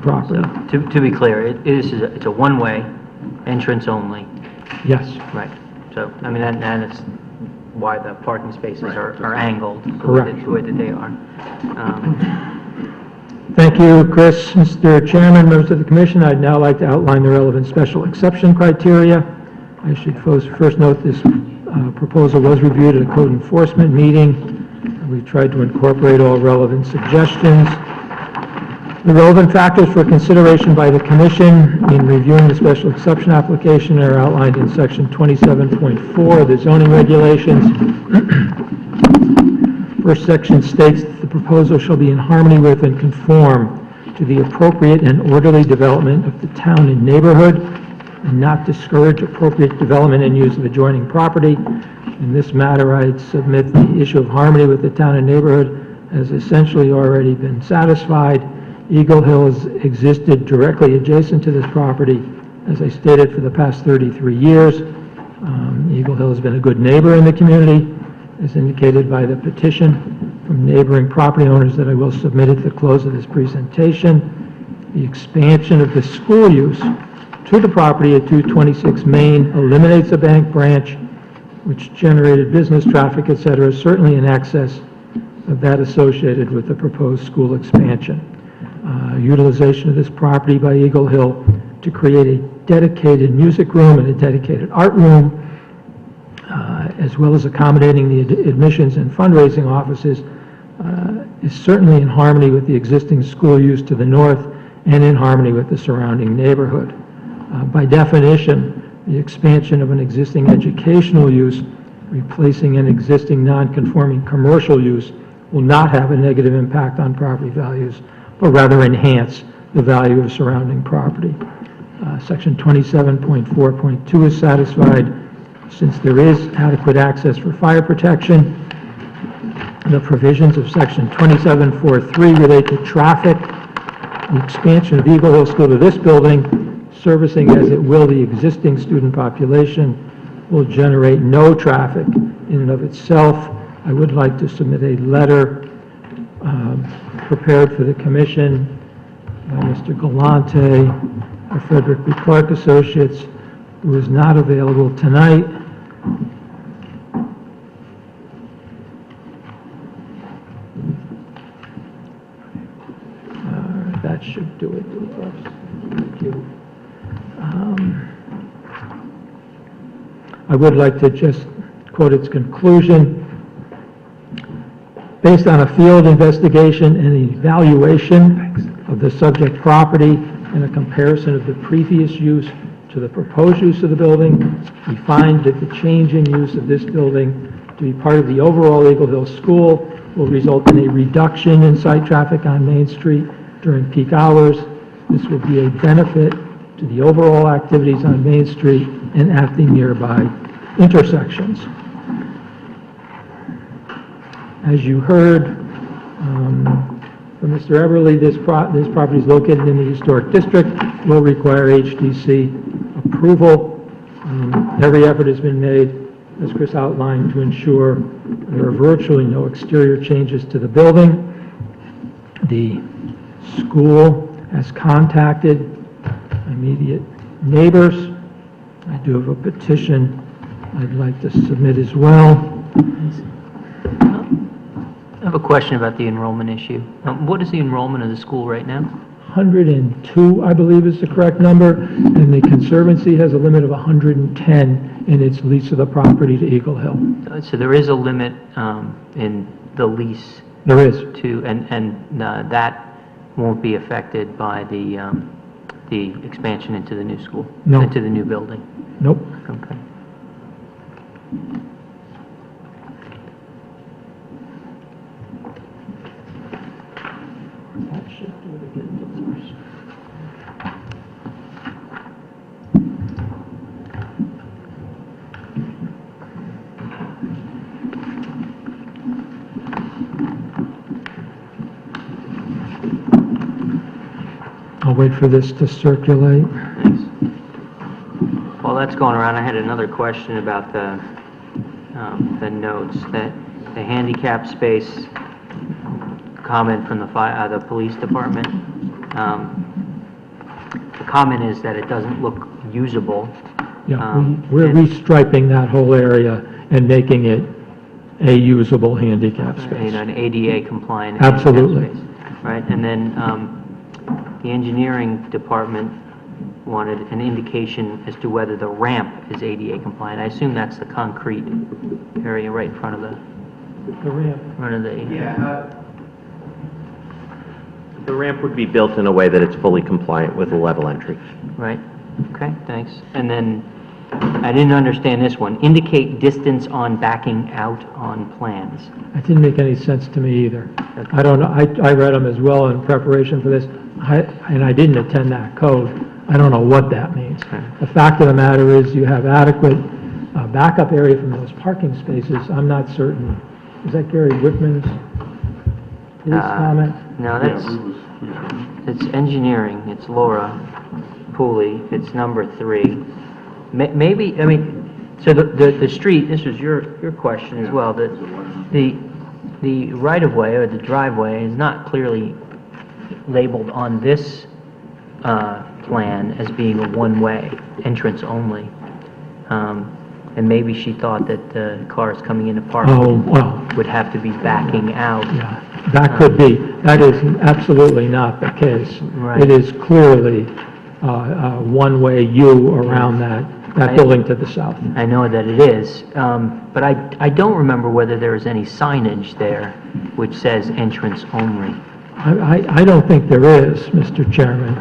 To be clear, it's a one-way, entrance only. Yes. Right. So, I mean, and it's why the parking spaces are angled Correct. the way that they are. Thank you, Chris. Mr. Chairman, members of the commission, I'd now like to outline the relevant special exception criteria. I should first note this proposal was reviewed at a code enforcement meeting. We tried to incorporate all relevant suggestions. The relevant factors for consideration by the commission in reviewing the special exception application are outlined in section 27.4 of the zoning regulations. First section states that the proposal shall be in harmony with and conform to the appropriate and orderly development of the town and neighborhood, and not discourage appropriate development and use of adjoining property. In this matter, I'd submit the issue of harmony with the town and neighborhood has essentially already been satisfied. Eagle Hill has existed directly adjacent to this property, as I stated, for the past 33 years. Eagle Hill has been a good neighbor in the community, as indicated by the petition from neighboring property owners that I will submit at the close of this presentation. The expansion of the school use to the property at 226 Main eliminates a bank branch, which generated business traffic, etc., certainly in excess of that associated with the proposed school expansion. Utilization of this property by Eagle Hill to create a dedicated music room and a dedicated art room as well as accommodating the admissions and fundraising offices, is certainly in harmony with the existing school use to the north and in harmony with the surrounding neighborhood. By definition, the expansion of an existing educational use, replacing an existing non-conforming commercial use, will not have a negative impact on property values, but rather enhance the value of surrounding property. Section 27.4.2 is satisfied since there is adequate access for fire protection. The provisions of Section 27.4.3 relate to traffic. The expansion of Eagle Hill School to this building, servicing as it will the existing student population, will generate no traffic in and of itself. I would like to submit a letter prepared for the commission by Mr. Galante of Frederick B. Clark Associates, who is not available tonight. That should do it. Thank you. I would like to just quote its conclusion. Based on a field investigation and evaluation of the subject property and a comparison of the previous use to the proposed use of the building, we find that the change in use of this building to be part of the overall Eagle Hill School will result in a reduction in site traffic on Main Street during peak hours. This will be a benefit to the overall activities on Main Street and at the nearby intersections. As you heard from Mr. Everly, this property is located in the historic district, will require HDC approval. Every effort has been made, as Chris outlined, to ensure there are virtually no exterior changes to the building. The school has contacted immediate neighbors. I do have a petition I'd like to submit as well. I have a question about the enrollment issue. What is the enrollment of the school right now? 102, I believe, is the correct number, and the Conservancy has a limit of 110 in its lease of the property to Eagle Hill. So there is a limit in the lease. There is. And that won't be affected by the expansion into the new school? No. Into the new building? Nope. Okay. That should do it again. I'll wait for this to circulate. Thanks. While that's going around, I had another question about the notes, that the handicap space comment from the police department. The comment is that it doesn't look usable. Yeah, we're restriping that whole area and making it a usable handicap space. An ADA compliant. Absolutely. handicap space, right, and then the engineering department wanted an indication as to whether the ramp is ADA compliant. I assume that's the concrete area right in front of the ramp. Front of the. The ramp would be built in a way that it's fully compliant with a level entry. Right. Okay, thanks. And then, I didn't understand this one. Indicate distance on backing out on plans. That didn't make any sense to me either. I don't know, I read them as well in preparation for this, and I didn't attend that code. I don't know what that means. The fact of the matter is you have adequate backup area from those parking spaces. I'm not certain. Is that Gary Whitman's police comment? No, it's engineering. It's Laura Pooley. It's number 3. Maybe, I mean, so the street, this was your question as well, the right-of-way or the driveway is not clearly labeled on this plan as being a one-way, entrance only. And maybe she thought that the cars coming into parking would have to be backing out. Yeah, that could be. That is absolutely not the case. Right. It is clearly a one-way U around that that building to the south. I know that it is, but I don't remember whether there is any signage there which says entrance only. I don't think there is, Mr. Chairman,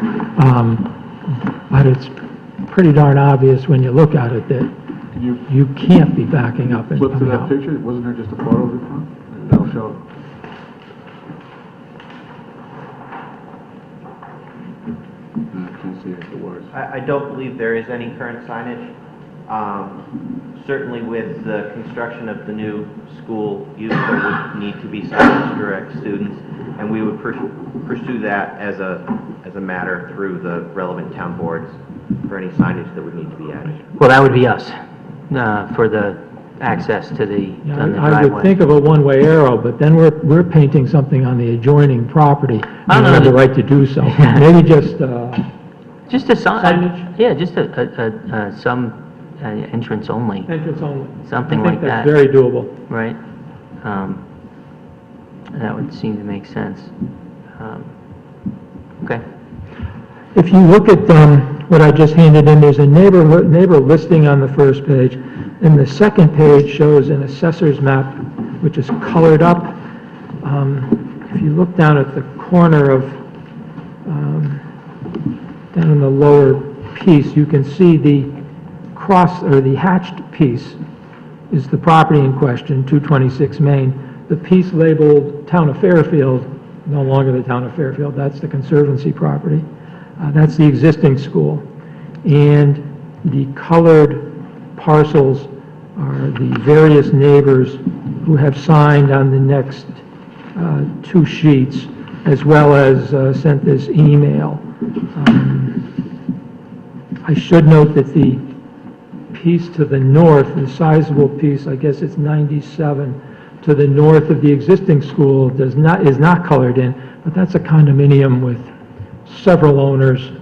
but it's pretty darn obvious when you look at it that you can't be backing up and Flip to coming that out. picture, wasn't there just a photo of the front? That'll show. No, I can't see if it was. I don't believe there is any current signage. Certainly with the construction of the new school use, there would need to be signage to direct students, and we would pursue that as a matter through the relevant town boards for any signage that would need to be added. Well, that would be us, for the access to the, Yeah, on the I would driveway. think of a one-way arrow, but then we're painting something on the adjoining property. I And don't we have know. the right to do so. Maybe just, Just a sign, Signage? yeah, just some entrance only, entrance only. something I like think that. that's very doable. Right? That would seem to make sense. Okay. If you look at what I just handed in, there's a neighbor listing on the first page, and the second page shows an assessor's map, which is colored up. If you look down at the corner of, down in the lower piece, you can see the cross, or the hatched piece is the property in question, 226 Main. The piece labeled Town of Fairfield, no longer the Town of Fairfield, that's the Conservancy property. That's the existing school. And the colored parcels are the various neighbors who have signed on the next two sheets, as well as sent this email. I should note that the piece to the north, the sizable piece, I guess it's 97, to the north of the existing school is not colored in, but that's a condominium with several owners.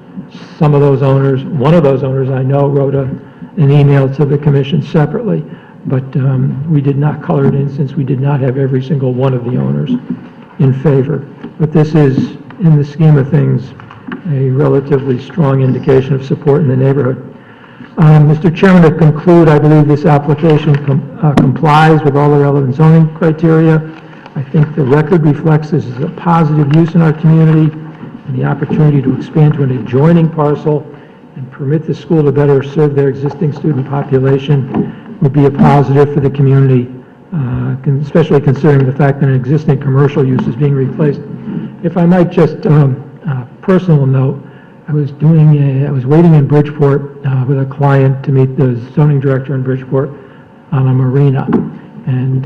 Some of those owners, one of those owners I know wrote an email to the commission separately, but we did not color it in since we did not have every single one of the owners in favor. But this is, in the scheme of things, a relatively strong indication of support in the neighborhood. Mr. Chairman, to conclude, I believe this application complies with all the relevant zoning criteria. I think the record reflects this as a positive use in our community, and the opportunity to expand to an adjoining parcel and permit the school to better serve their existing student population would be a positive for the community, especially considering the fact that an existing commercial use is being replaced. If I might just, personal note, I was waiting in Bridgeport with a client to meet the zoning director in Bridgeport on a marina. And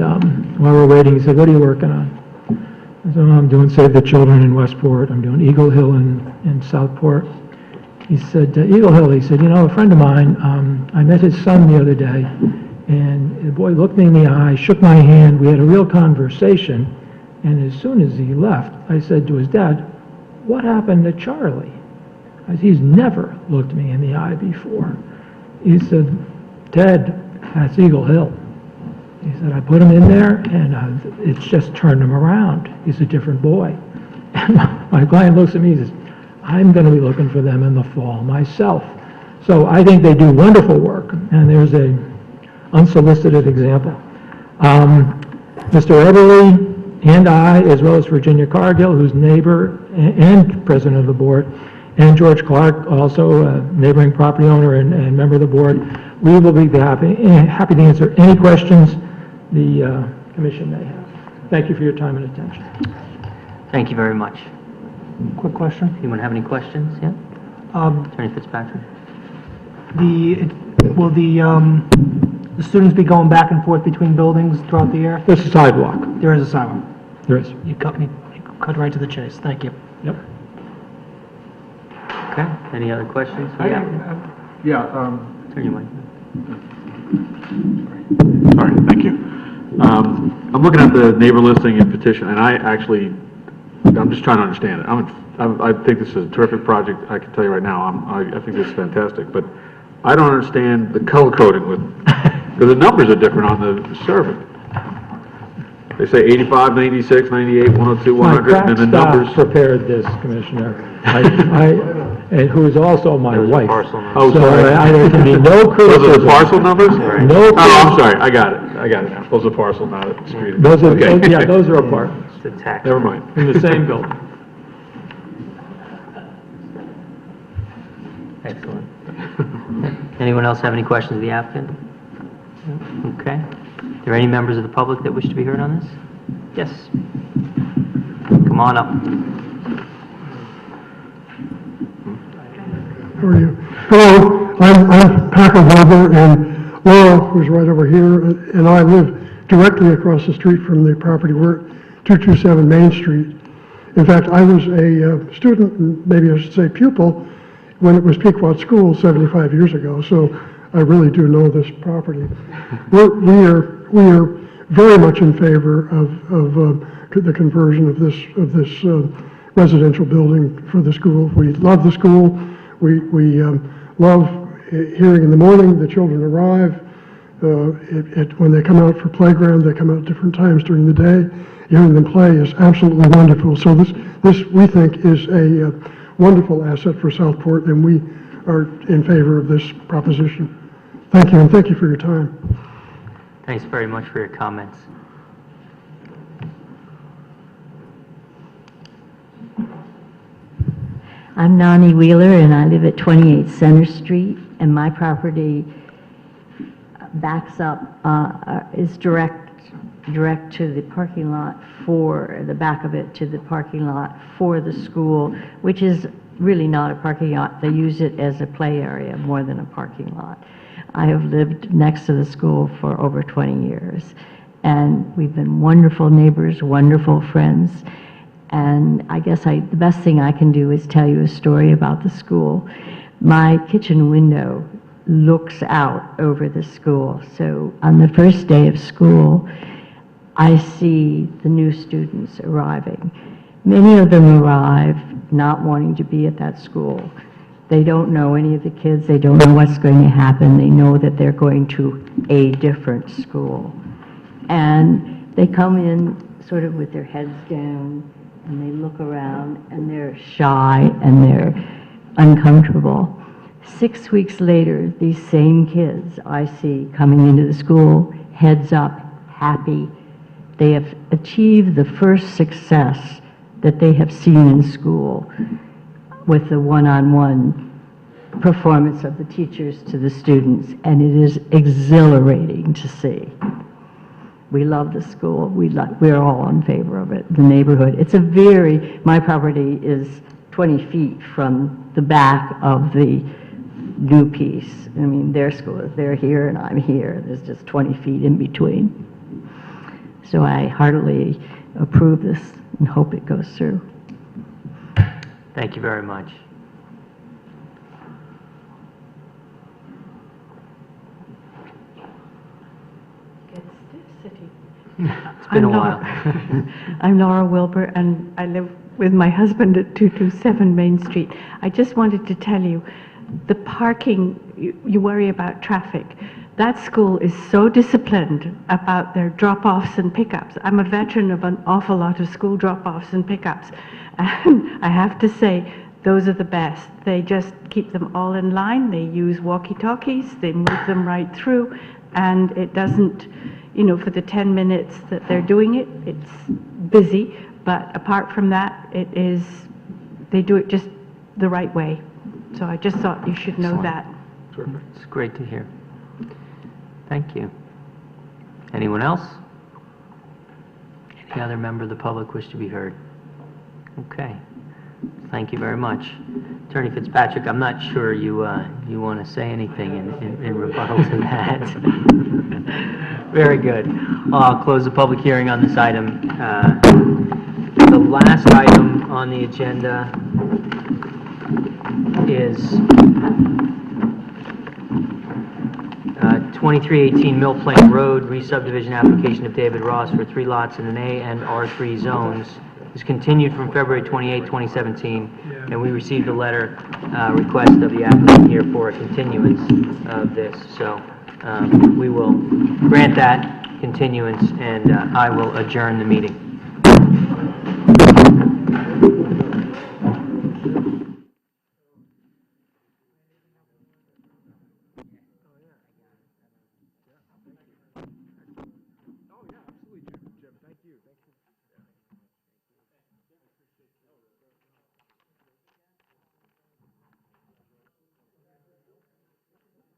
while we're waiting, he said, "What are you working on?" I said, "I'm doing Save the Children in Westport. I'm doing Eagle Hill in Southport." He said, "Eagle Hill," he said, "you know, a friend of mine, I met his son the other day, and the boy looked me in the eye, shook my hand, we had a real conversation, and as soon as he left, I said to his dad, 'What happened to Charlie?' I said, 'He's never looked me in the eye before.'" He said, "Ted, that's Eagle Hill." He said, "I put him in there, and it's just turned him around. He's a different boy." And my client looks at me and says, "I'm going to be looking for them in the fall myself." So I think they do wonderful work, and there's a unsolicited example. Mr. Everly and I, as well as Virginia Cargill, who's neighbor and president of the board, and George Clark, also a neighboring property owner and member of the board, we will be happy to answer any questions the commission may have. Thank you for your time and attention. Thank you very much. Quick question. Anyone have any questions? Yeah? Attorney Fitzpatrick? Will the students be going back and forth between buildings throughout the year? There's a sidewalk. There is a sidewalk. There is. You cut right to the chase. Thank you. Yep. Okay, any other questions? Attorney White? Sorry, thank you. I'm looking at the neighbor listing and petition, and I'm just trying to understand it. I think this is a terrific project, I can tell you right now. I think this is fantastic, but I don't understand the color coding because the numbers are different on the survey. They say 85, 96, 98, 102, 100, and the My crack numbers. staff prepared this, Commissioner. and who is also my wife. Oh, So sorry. there can be no criticism. Those are the parcel numbers? No Oh, I'm criticism. sorry, I got it now. Those are parcel, not a street. Those are, Okay. yeah, those are apartments, It's a tax. Never mind. in the same building. Excellent. Anyone else have any questions of the applicant? Okay. Are there any members of the public that wish to be heard on this? Yes. Come on up. How are you? Hello, I'm Packer Weber, and Laura, who's right over here, and I live directly across the street from the property. We're at 227 Main Street. In fact, I was a student, and maybe I should say pupil, when it was Pequot School 75 years ago, so I really do know this property. We are very much in favor of the conversion of this residential building for the school. We love the school. We love hearing in the morning the children arrive. When they come out for playground, they come out different times during the day. Hearing them play is absolutely wonderful. So this we think is a wonderful asset for Southport, and we are in favor of this proposition. Thank you, and thank you for your time. Thanks very much for your comments. I'm Nani Wheeler, and I live at 28 Center Street, and my property backs up, is direct to the parking lot for, the back of it to the parking lot for the school, which is really not a parking lot. They use it as a play area more than a parking lot. I have lived next to the school for over 20 years, and we've been wonderful neighbors, wonderful friends. And I guess the best thing I can do is tell you a story about the school. My kitchen window looks out over the school. So on the first day of school, I see the new students arriving. Many of them arrive not wanting to be at that school. They don't know any of the kids. They don't know what's going to happen. They know that they're going to a different school. And they come in sort of with their heads down, and they look around, and they're shy, and they're uncomfortable. 6 weeks later, these same kids I see coming into the school, heads up, happy. They have achieved the first success that they have seen in school with the one-on-one performance of the teachers to the students, and it is exhilarating to see. We love the school. We're all in favor of it, the neighborhood. My property is 20 feet from the back of the new piece. I mean, their school is, they're here and I'm here. There's just 20 feet in between. So I heartily approve this and hope it goes through. Thank you very much. It's been a while. I'm Laura Wilbur, and I live with my husband at 227 Main Street. I just wanted to tell you, the parking, you worry about traffic. That school is so disciplined about their drop-offs and pickups. I'm a veteran of an awful lot of school drop-offs and pickups, and I have to say, those are the best. They just keep them all in line. They use walkie-talkies. They move them right through, and it doesn't, for the 10 minutes that they're doing it, it's busy, but apart from that, they do it just the right way. So I just thought you should know that. It's great to hear. Thank you. Anyone else? Any other member of the public wish to be heard? Okay. Thank you very much. Attorney Fitzpatrick, I'm not sure you want to say anything in rebuttal to that. Very good. I'll close the public hearing on this item. The last item on the agenda is 2318 Mill Plain Road, re-subdivision application of David Ross for 3 lots in an A and R3 zones. Is continued from February 28, 2017, and we received a letter request of the applicant here for a continuance of this. So we will grant that continuance, and I will adjourn the meeting.